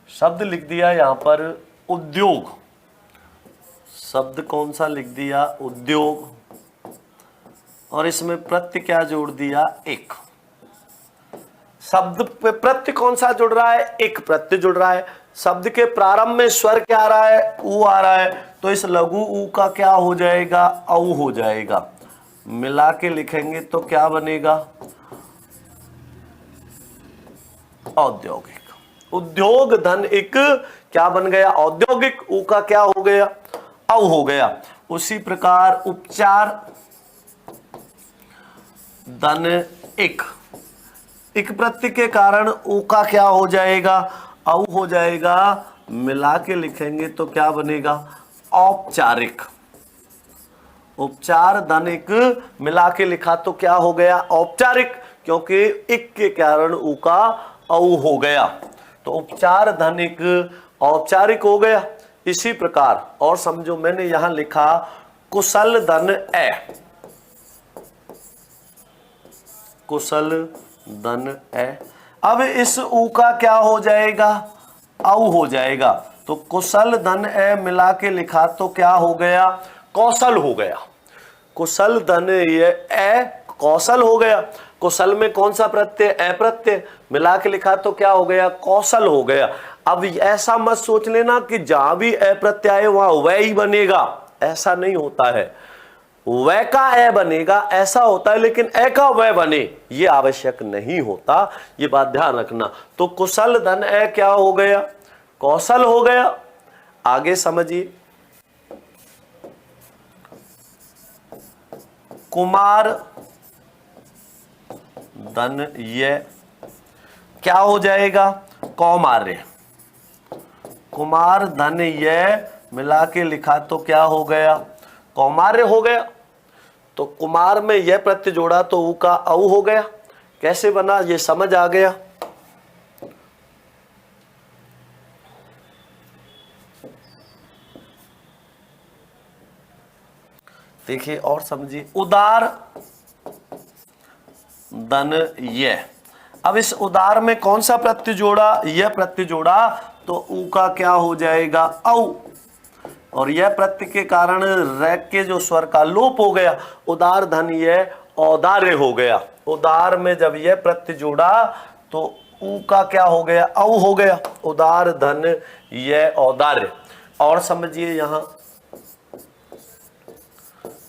शब्द लिख दिया यहां पर उद्योग, शब्द कौन सा लिख दिया, उद्योग, और इसमें प्रत्यय क्या जोड़ दिया, एक। शब्द पे प्रत्यय कौन सा जुड़ रहा है, एक प्रत्यय जुड़ रहा है। शब्द के प्रारंभ में स्वर क्या आ रहा है, ऊ आ रहा है, तो इस लघु ऊ का क्या हो जाएगा, औ हो जाएगा। मिला के लिखेंगे तो क्या बनेगा, औद्योगिक। उद्योग धन एक क्या बन गया, औद्योगिक, ऊ का क्या हो गया, औ हो गया। उसी प्रकार उपचार धन एक, एक प्रत्यय के कारण ऊ का क्या हो जाएगा, औ हो जाएगा। मिला के लिखेंगे तो क्या बनेगा, औपचारिक। उपचार धन एक मिला के लिखा तो क्या हो गया, औपचारिक, क्योंकि एक के कारण ऊ का औ हो गया, तो उपचार धन एक औपचारिक हो गया। इसी प्रकार और समझो, मैंने यहां लिखा कुशल धन ए, कुशल धन ए। अब इस ऊ का क्या हो जाएगा, औ हो जाएगा, तो कुशल धन ए मिला के लिखा तो क्या हो गया, कौशल हो गया। कुशल धन ये ए कौशल हो गया। कुशल में कौन सा प्रत्यय, ए प्रत्यय, मिला के लिखा तो क्या हो गया, कौशल हो गया। अब ऐसा मत सोच लेना कि जहां भी ए प्रत्यय आए वहां वह ही बनेगा, ऐसा नहीं होता है। वह का ए बनेगा ऐसा होता है, लेकिन ए का वह बने ये आवश्यक नहीं होता, ये बात ध्यान रखना। तो कुशल धन ए क्या हो गया, कौशल हो गया। आगे समझिए, कुमार धन ये क्या हो जाएगा, कौमार्य। कुमार धन ये मिला के लिखा तो क्या हो गया, कौमार्य हो गया। तो कुमार में यह प्रत्यय जोड़ा तो ऊ का औ हो गया। कैसे बना ये समझ आ गया। देखिए और समझिए, उदार धन ये। अब इस उदार में कौन सा प्रत्यय जोड़ा, यह प्रत्यय जोड़ा तो ऊ का क्या हो जाएगा, औ। और यह प्रत्यय के कारण रैक के जो स्वर का लोप हो गया, उदार धन यह औदार्य हो गया। उदार में जब यह प्रत्यय जोड़ा तो ऊ का क्या हो गया, औ हो गया। उदार धन यह औदार्य। और समझिए यहां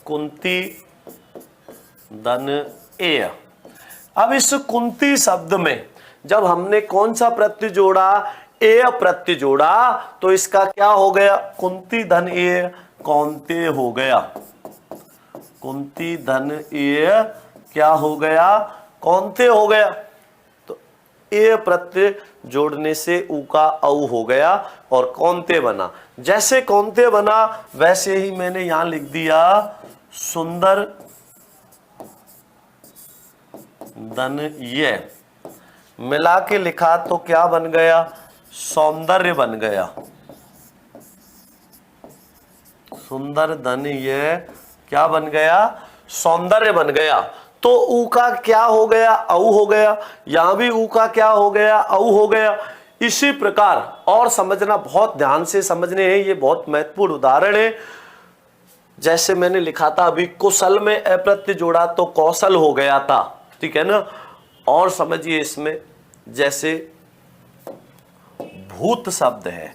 कुंती धन ए। अब इस कुंती शब्द में जब हमने कौन सा प्रत्यय जोड़ा, ए प्रत्यय जोड़ा तो इसका क्या हो गया, कुंती धन ए कौंते हो गया। कुंती धन ए क्या हो गया, कौंते हो गया। तो ए प्रत्यय जोड़ने से ऊ का औ हो गया और कौंते बना। जैसे कौंते बना वैसे ही मैंने यहां लिख दिया सुंदर धन ये, मिला के लिखा तो क्या बन गया, सौंदर्य बन गया। सुंदर धन ये क्या बन गया, सौंदर्य बन गया। तो ऊ का क्या हो गया, औ हो गया। यहां भी ऊ का क्या हो गया, औ हो गया। इसी प्रकार और समझना, बहुत ध्यान से समझने हैं, ये बहुत महत्वपूर्ण उदाहरण है। जैसे मैंने लिखा था अभी, कुशल में ए प्रत्यय जोड़ा तो कौशल हो गया था, ठीक है ना। और समझिए इसमें, जैसे भूत शब्द है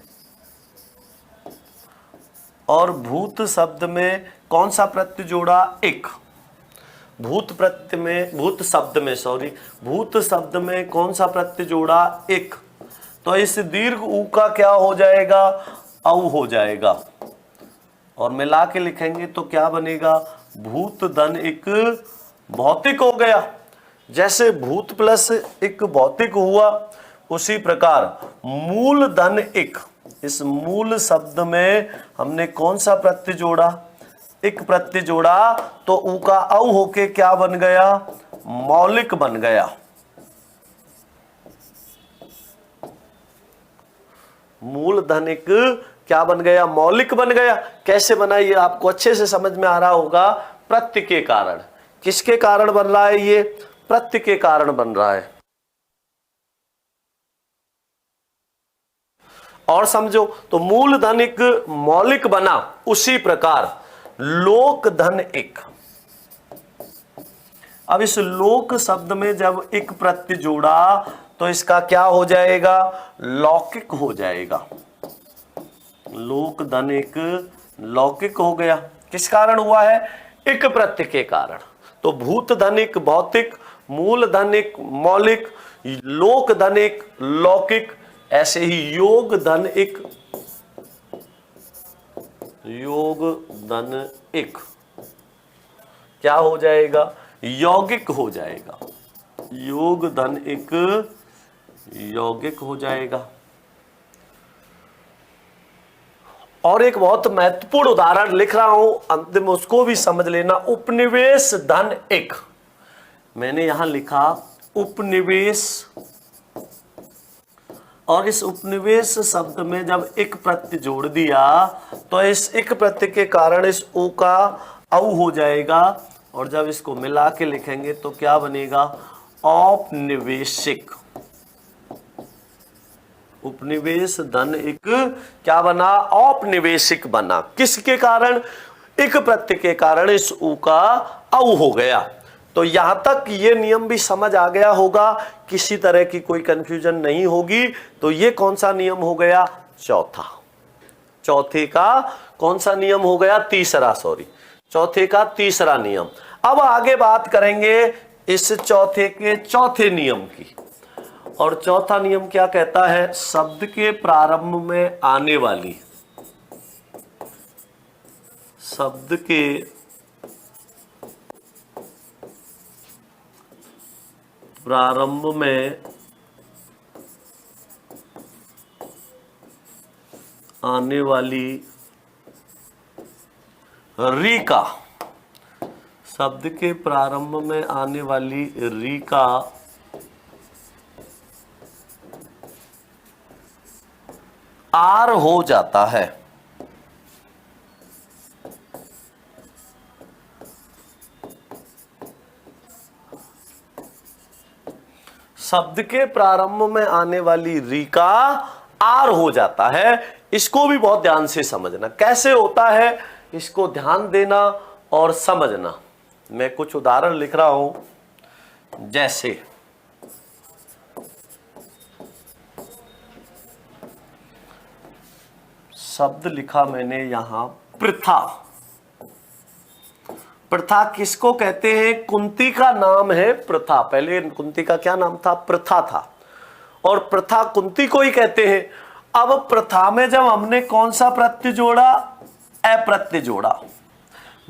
और भूत शब्द में कौन सा प्रत्यय जोड़ा, एक। भूत प्रत्यय में, भूत शब्द में सॉरी, भूत शब्द में कौन सा प्रत्यय जोड़ा, एक। तो इस दीर्घ ऊ का क्या हो जाएगा, औ हो जाएगा। और मिला के लिखेंगे तो क्या बनेगा, भूत धन एक भौतिक हो गया। जैसे भूत प्लस एक भौतिक हुआ, उसी प्रकार मूल धन एक। इस मूल शब्द में हमने कौन सा प्रत्यय जोड़ा, एक प्रत्यय जोड़ा तो ऊ का औ होके क्या बन गया, मौलिक बन गया। मूल धन एक क्या बन गया, मौलिक बन गया। कैसे बना ये आपको अच्छे से समझ में आ रहा होगा, प्रत्यय के कारण। किसके कारण बन रहा है ये, प्रत्यय के कारण बन रहा है। और समझो, तो मूल धन एक मौलिक बना, उसी प्रकार लोक धन एक। अब इस लोक शब्द में जब एक प्रत्यय जोड़ा तो इसका क्या हो जाएगा, लौकिक हो जाएगा। लोक धन एक लौकिक हो गया। किस कारण हुआ है, एक प्रत्यय के कारण। तो भूत धन एक भौतिक, मूल धन एक मौलिक, लोक धन एक लौकिक। ऐसे ही योग धन एक, योग धन एक क्या हो जाएगा, यौगिक हो जाएगा। योग धन एक यौगिक हो जाएगा। और एक बहुत महत्वपूर्ण उदाहरण लिख रहा हूं, अंतिम उसको भी समझ लेना। उपनिवेश धन एक, मैंने यहां लिखा उपनिवेश, और इस उपनिवेश शब्द में जब एक प्रत्यय जोड़ दिया तो इस एक प्रत्यय के कारण इस ऊ का औ हो जाएगा। और जब इसको मिला के लिखेंगे तो क्या बनेगा, औपनिवेशिक। उपनिवेश धन एक क्या बना, औपनिवेशिक बना। किसके कारण, इक प्रत्यय के कारण इस ऊ का औ हो गया। तो यहां तक ये नियम भी समझ आ गया होगा, किसी तरह की कोई कंफ्यूजन नहीं होगी। तो ये कौन सा नियम हो गया? चौथा। चौथे का कौन सा नियम हो गया? तीसरा, सॉरी, चौथे का तीसरा नियम। अब आगे बात करेंगे इस चौथे के चौथे नियम की। और चौथा नियम क्या कहता है? शब्द के प्रारंभ में आने वाली, शब्द के प्रारंभ में आने वाली री का, शब्द के प्रारंभ में आने वाली री का आर हो जाता है। शब्द के प्रारंभ में आने वाली री का आर हो जाता है। इसको भी बहुत ध्यान से समझना, कैसे होता है इसको ध्यान देना और समझना। मैं कुछ उदाहरण लिख रहा हूं, जैसे शब्द लिखा मैंने यहां प्रथा। प्रथा किसको कहते हैं? कुंती का नाम है प्रथा। पहले कुंती का क्या नाम था? प्रथा था। और प्रथा कुंती को ही कहते हैं। अब प्रथा में जब हमने कौन सा प्रत्यय जोड़ा? अप्रत्यय जोड़ा।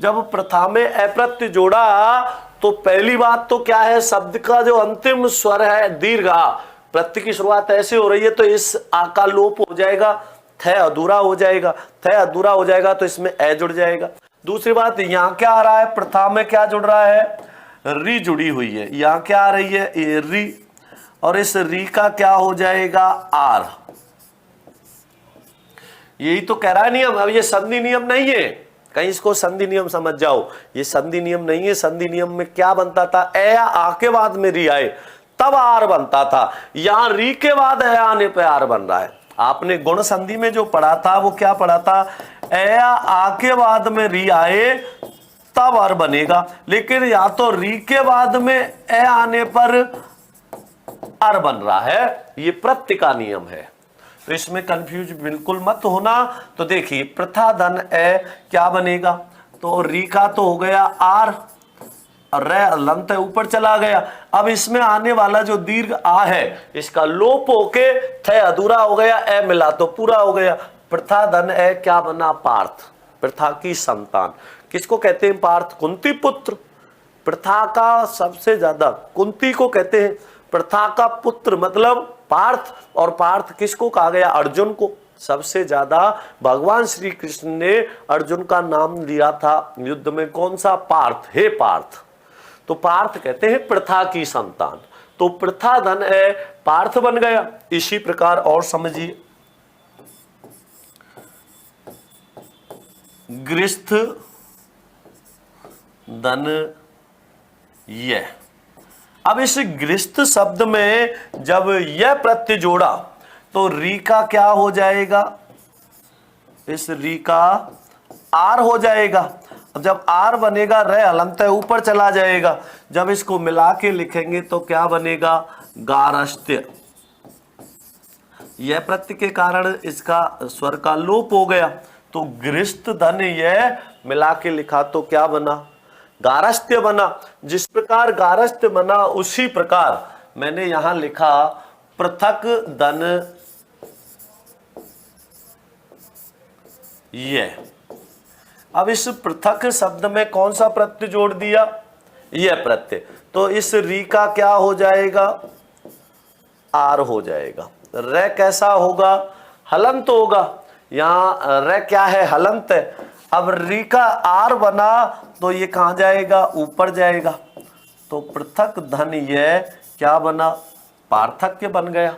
जब प्रथा में अप्रत्यय जोड़ा तो पहली बात तो क्या है? शब्द का जो अंतिम स्वर है दीर्घ आ, प्रत्यय की शुरुआत ऐसे हो रही है तो इस आ का लोप हो जाएगा, थ अधूरा हो जाएगा। थ अधूरा हो जाएगा तो इसमें ए जुड़ जाएगा। दूसरी बात, यहां क्या आ रहा है? प्रथा में क्या जुड़ रहा है? री जुड़ी हुई है। यहां क्या आ रही है? ये री, और इस री का क्या हो जाएगा? आर। यही तो कह रहा है नियम। अब ये संधि नियम नहीं है, कहीं इसको संधि नियम समझ जाओ। ये संधि नियम नहीं है। संधि नियम में क्या बनता था? ए या आ के बाद में री आए तब आर बनता था। यहां री के बाद ए आने पे आर बन रहा है। आपने गुण संधि में जो पढ़ा था वो क्या पढ़ा था? ए या आ के बाद में री आए तब आर बनेगा, लेकिन या तो री के बाद में ए आने पर आर बन रहा है। ये प्रत्यय का नियम है, तो इसमें कंफ्यूज बिल्कुल मत होना। तो देखिए प्रथा धन ए क्या बनेगा? तो री का तो हो गया आर, रे लंत ऊपर चला गया। अब इसमें आने वाला जो दीर्घ आ है इसका लोप होके थे अधूरा हो गया, ए मिला तो पूरा हो गया। प्रथा धन ए क्या बना? पार्थ, प्रथा की संतान। किसको कहते हैं? पार्थ, कुंती पुत्र। प्रथा का सबसे ज्यादा कुंती को कहते हैं। प्रथा का पुत्र मतलब पार्थ, और पार्थ किसको कहा गया? अर्जुन को। सबसे ज्यादा भगवान श्री कृष्ण ने अर्जुन का नाम लिया था युद्ध में, कौन सा? पार्थ, हे पार्थ। तो पार्थ कहते हैं प्रथा की संतान। तो प्रथा धन है पार्थ बन गया। इसी प्रकार और समझिए, गृहस्थ धन ये। अब इस गृहस्थ शब्द में जब यह प्रत्यय जोड़ा तो री का क्या हो जाएगा? इस री का आर हो जाएगा। अब जब आर बनेगा रे हलंत ऊपर चला जाएगा। जब इसको मिला के लिखेंगे तो क्या बनेगा? गारस्त्य। यह प्रत्यय के कारण इसका स्वर का लोप हो गया, तो गृहस्थ धन यह मिला के लिखा तो क्या बना? गारस्त्य बना। जिस प्रकार गारस्त्य बना उसी प्रकार मैंने यहां लिखा पृथक धन ये। अब इस पृथक शब्द में कौन सा प्रत्यय जोड़ दिया? यह प्रत्यय। तो इस री का क्या हो जाएगा? आर हो जाएगा। रे कैसा होगा? हलंत होगा। यहां रे क्या है? हलंत है। अब री का आर बना तो ये कहां जाएगा? ऊपर जाएगा। तो पृथक धन ये क्या बना? पार्थक्य बन गया।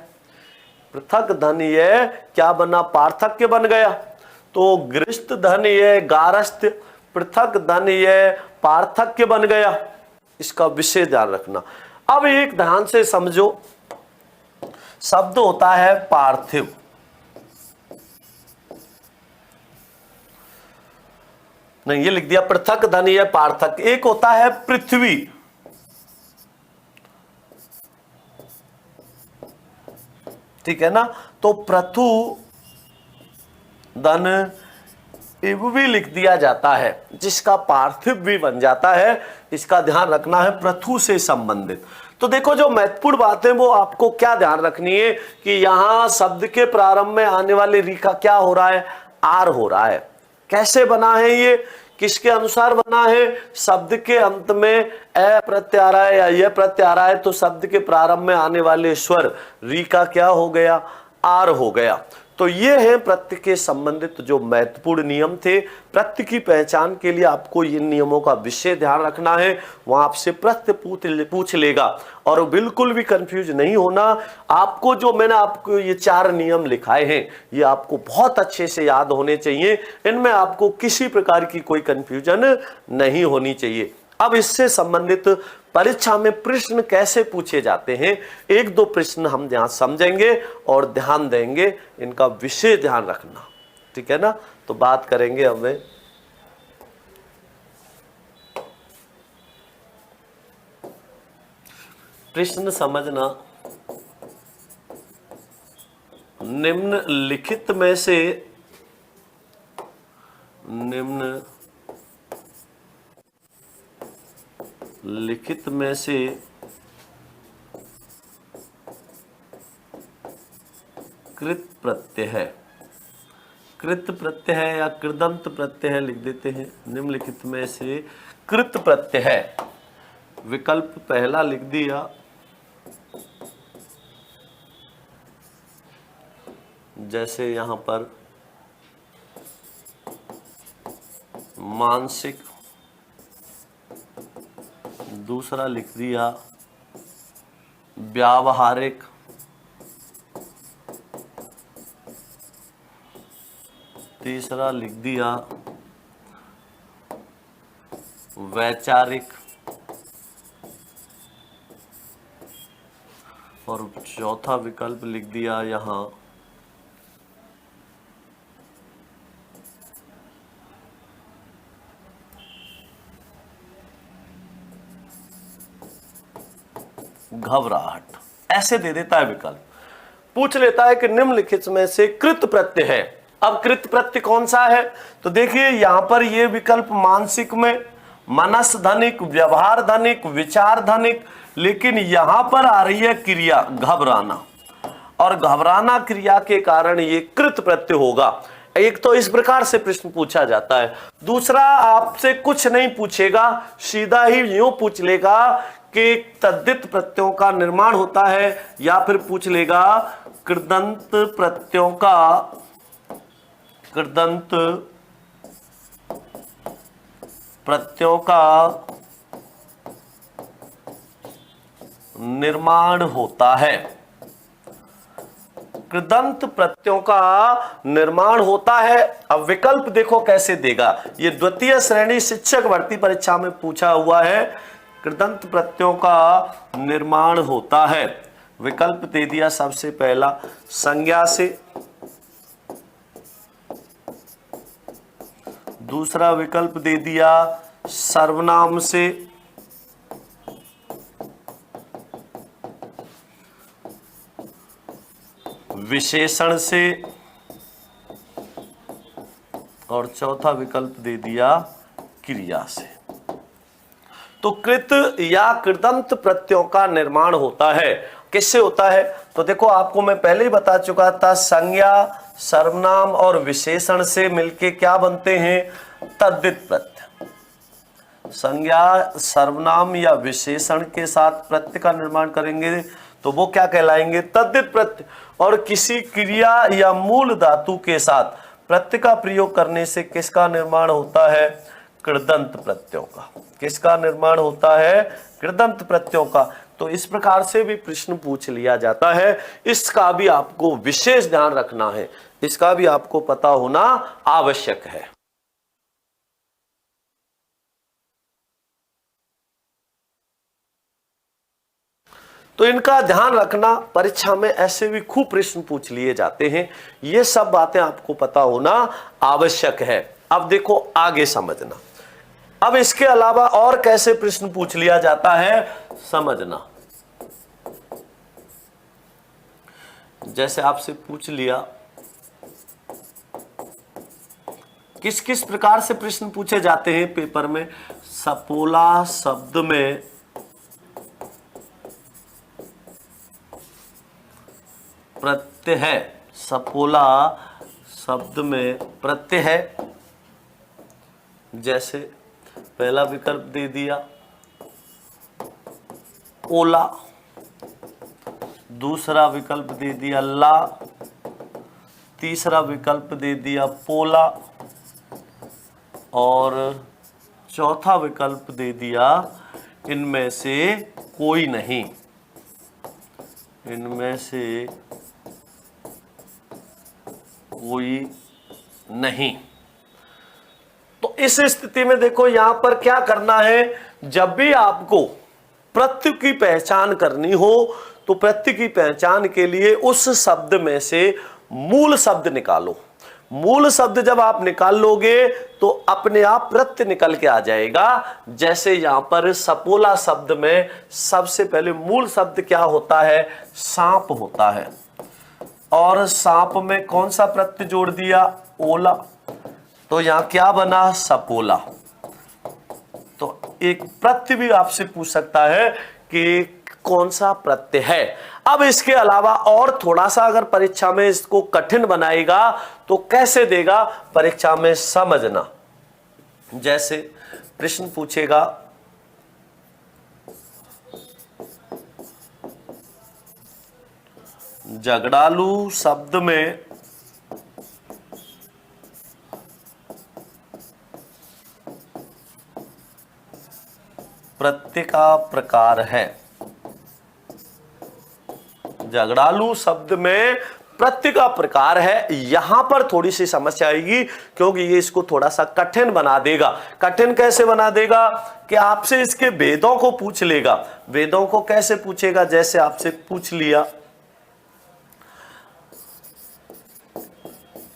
पृथक धन ये क्या बना? पार्थक्य बन गया। तो गृहस्थ धन ये गारस्त्य, पृथक धन ये पार्थक्य बन गया। इसका विशेष ध्यान रखना। अब एक ध्यान से समझो, शब्द होता है पार्थिव। नहीं, ये लिख दिया पृथक धन या पार्थक। एक होता है पृथ्वी, ठीक है ना, तो पृथु धन इव भी लिख दिया जाता है, जिसका पार्थिव भी बन जाता है। इसका ध्यान रखना है पृथु से संबंधित। तो देखो जो महत्वपूर्ण बात है वो आपको क्या ध्यान रखनी है कि यहां शब्द के प्रारंभ में आने वाले री का क्या हो रहा है, आर हो रहा है। कैसे बना है ये, किसके अनुसार बना है, शब्द के अंत में ए प्रत्यय आ रहा है या यह प्रत्यय आ रहा है, तो शब्द के प्रारंभ में आने वाले स्वर री का क्या हो गया, आर हो गया। तो ये है प्रत्यय के संबंधित जो महत्वपूर्ण नियम थे। प्रत्यय की पहचान के लिए आपको इन नियमों का विशेष ध्यान रखना है। वहां आपसे प्रत्यय पूछ लेगा और बिल्कुल भी कंफ्यूज नहीं होना। आपको जो मैंने आपको ये 4 नियम लिखाए हैं ये आपको बहुत अच्छे से याद होने चाहिए। इनमें आपको किसी प्रकार की कोई कंफ्यूजन नहीं होनी चाहिए। अब इससे संबंधित परीक्षा में प्रश्न कैसे पूछे जाते हैं, 1-2 प्रश्न हम यहां समझेंगे और ध्यान देंगे, इनका विशेष ध्यान रखना, ठीक है ना। तो बात करेंगे हमें प्रश्न समझना। निम्नलिखित में से कृत प्रत्यय है, कृत प्रत्यय है या कृदंत प्रत्यय है, लिख देते हैं। निम्नलिखित में से कृत प्रत्यय है, विकल्प पहला लिख दिया, जैसे यहां पर मानसिक, दूसरा लिख दिया व्यावहारिक, तीसरा लिख दिया वैचारिक और चौथा विकल्प लिख दिया यहां घबराहट। ऐसे दे देता है विकल्प, पूछ लेता है कि निम्नलिखित में से कृत प्रत्यय है। अब कृत प्रत्यय कौन सा है, तो देखिए यहां पर ये विकल्प मानसिक में मनस धनिक, व्यवहार धनिक, विचार धनिक, लेकिन यहां पर आ रही है क्रिया घबराना, और घबराना क्रिया के कारण ये कृत प्रत्यय होगा। एक तो इस प्रकार से प्रश्न पूछा जाता है। दूसरा आपसे कुछ नहीं पूछेगा, सीधा ही यूं पूछ लेगा कि तद्धित प्रत्ययों का निर्माण होता है, या फिर पूछ लेगा कृदंत प्रत्ययों का निर्माण होता है। कृदंत प्रत्ययों का निर्माण होता है। अब विकल्प देखो कैसे देगा, ये द्वितीय श्रेणी शिक्षक भर्ती परीक्षा में पूछा हुआ है। कृदंत प्रत्ययों का निर्माण होता है, विकल्प दे दिया सबसे पहला संज्ञा से, दूसरा विकल्प दे दिया सर्वनाम से, विशेषण से, और चौथा विकल्प दे दिया क्रिया से। तो कृत या कृदंत प्रत्ययों का निर्माण होता है। किससे होता है, तो देखो आपको मैं पहले ही बता चुका था, संज्ञा, सर्वनाम और विशेषण से मिलके क्या बनते हैं, तद्धित प्रत्यय। संज्ञा, सर्वनाम या विशेषण के साथ प्रत्यय का निर्माण करेंगे तो वो क्या कहलाएंगे, तद्धित प्रत्यय। और किसी क्रिया या मूल धातु के साथ प्रत्यय का प्रयोग करने से किसका निर्माण होता है, कृदंत प्रत्ययों का। किसका निर्माण होता है, कृदंत प्रत्ययों का। तो इस प्रकार से भी प्रश्न पूछ लिया जाता है। इसका भी आपको विशेष ध्यान रखना है, इसका भी आपको पता होना आवश्यक है। तो इनका ध्यान रखना, परीक्षा में ऐसे भी खूब प्रश्न पूछ लिए जाते हैं। ये सब बातें आपको पता होना आवश्यक है। अब देखो आगे समझना। अब इसके अलावा और कैसे प्रश्न पूछ लिया जाता है समझना। जैसे आपसे पूछ लिया, किस किस प्रकार से प्रश्न पूछे जाते हैं पेपर में। सपोला शब्द में प्रत्यय है, सपोला शब्द में प्रत्यय है। जैसे पहला विकल्प दे दिया ओला, दूसरा विकल्प दे दिया ला, तीसरा विकल्प दे दिया पोला और चौथा विकल्प दे दिया इनमें से कोई नहीं, इनमें से कोई नहीं। तो इस स्थिति में देखो यहां पर क्या करना है, जब भी आपको प्रत्यय की पहचान करनी हो तो प्रत्यय की पहचान के लिए उस शब्द में से मूल शब्द निकालो। मूल शब्द जब आप निकाल लोगे तो अपने आप प्रत्यय निकल के आ जाएगा। जैसे यहां पर सपोला शब्द में सबसे पहले मूल शब्द क्या होता है, सांप होता है। और सांप में कौन सा प्रत्यय जोड़ दिया, ओला, तो यहां क्या बना, सपोला। तो एक प्रत्यय भी आपसे पूछ सकता है कि कौन सा प्रत्यय है। अब इसके अलावा और थोड़ा सा अगर परीक्षा में इसको कठिन बनाएगा तो कैसे देगा, परीक्षा में समझना। जैसे प्रश्न पूछेगा झगड़ालू शब्द में प्रत्यय का प्रकार है। झगड़ालू शब्द में प्रत्यय का प्रकार है। यहां पर थोड़ी सी समस्या आएगी क्योंकि ये इसको थोड़ा सा कठिन बना देगा। कठिन कैसे बना देगा कि आपसे इसके वेदों को पूछ लेगा। वेदों को कैसे पूछेगा, जैसे आपसे पूछ लिया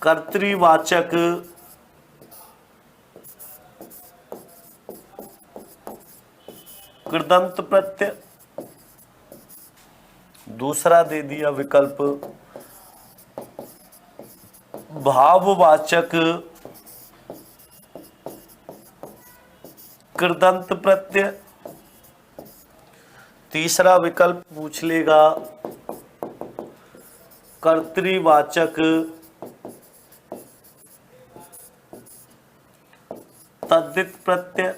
कर्तृवाचक कृदंत प्रत्यय, दूसरा दे दिया विकल्प भाववाचक कृदंत प्रत्यय, तीसरा विकल्प पूछ लेगा कर्तृवाचक तद्धित प्रत्यय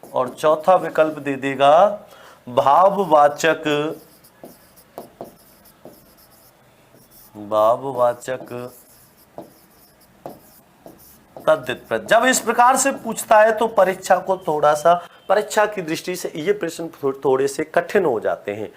और चौथा विकल्प दे देगा भाववाचक तद्धित प्रत्यय। जब इस प्रकार से पूछता है तो परीक्षा को थोड़ा सा, परीक्षा की दृष्टि से ये प्रश्न थोड़े से कठिन हो जाते हैं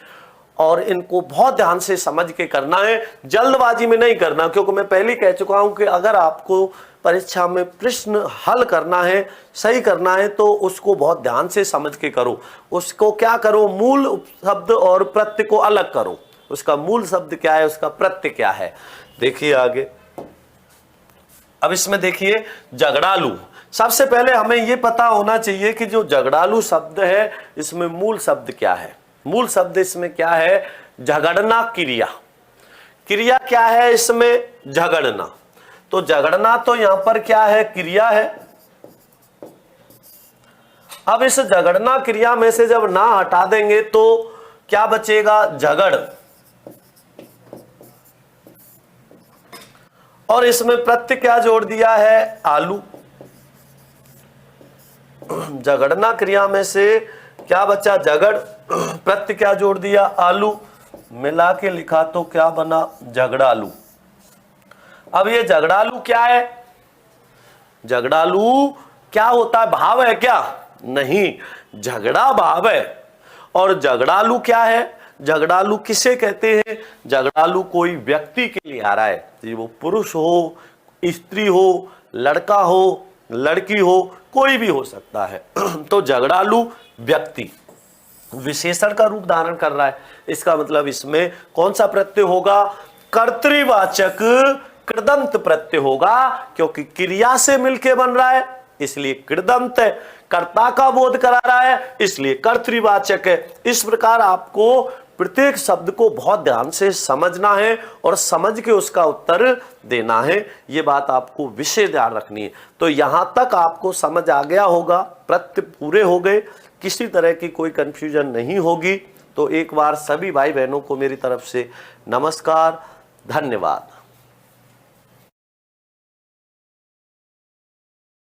और इनको बहुत ध्यान से समझ के करना है, जल्दबाजी में नहीं करना। क्योंकि मैं पहले कह चुका हूं कि अगर आपको परीक्षा में प्रश्न हल करना है, सही करना है, तो उसको बहुत ध्यान से समझ के करो। उसको क्या करो, मूल शब्द और प्रत्यय को अलग करो। उसका मूल शब्द क्या है, उसका प्रत्यय क्या है। देखिए आगे, अब इसमें देखिए झगड़ालू। सबसे पहले हमें यह पता होना चाहिए कि जो झगड़ालू शब्द है इसमें मूल शब्द क्या है। मूल शब्द इसमें क्या है, झगड़ना क्रिया। क्रिया क्या है इसमें, झगड़ना। तो झगड़ना तो यहां पर क्या है, क्रिया है। अब इस झगड़ना क्रिया में से जब ना हटा देंगे तो क्या बचेगा, झगड़। और इसमें प्रत्यय क्या जोड़ दिया है, आलू। झगड़ना क्रिया में से क्या बचा, झगड़, प्रत्यय क्या जोड़ दिया, आलू, मिला के लिखा तो क्या बना, झगड़ालू। अब ये झगड़ालू क्या है, झगड़ालू क्या होता है, भाव है क्या, नहीं, झगड़ा भाव है। और झगड़ालू क्या है, झगड़ालू किसे कहते हैं, झगड़ालू कोई व्यक्ति के लिए आ रहा है, वो पुरुष हो, स्त्री हो, लड़का हो, लड़की हो, कोई भी हो सकता है। तो झगड़ालू व्यक्ति विशेषण का रूप धारण कर रहा है। इसका मतलब इसमें कौन सा प्रत्यय होगा, कर्तृवाचक कृदंत प्रत्यय होगा, क्योंकि क्रिया से मिलके बन रहा है इसलिए कृदंत है, कर्ता का बोध करा रहा है इसलिए कर्तृवाचक है। इस प्रकार आपको प्रत्येक शब्द को बहुत ध्यान से समझना है और समझ के उसका उत्तर देना है। ये बात आपको विशेष ध्यान रखनी है। तो यहां तक आपको समझ आ गया होगा, प्रत्यय पूरे हो गए, किसी तरह की कोई कंफ्यूजन नहीं होगी। तो एक बार सभी भाई बहनों को मेरी तरफ से नमस्कार, धन्यवाद।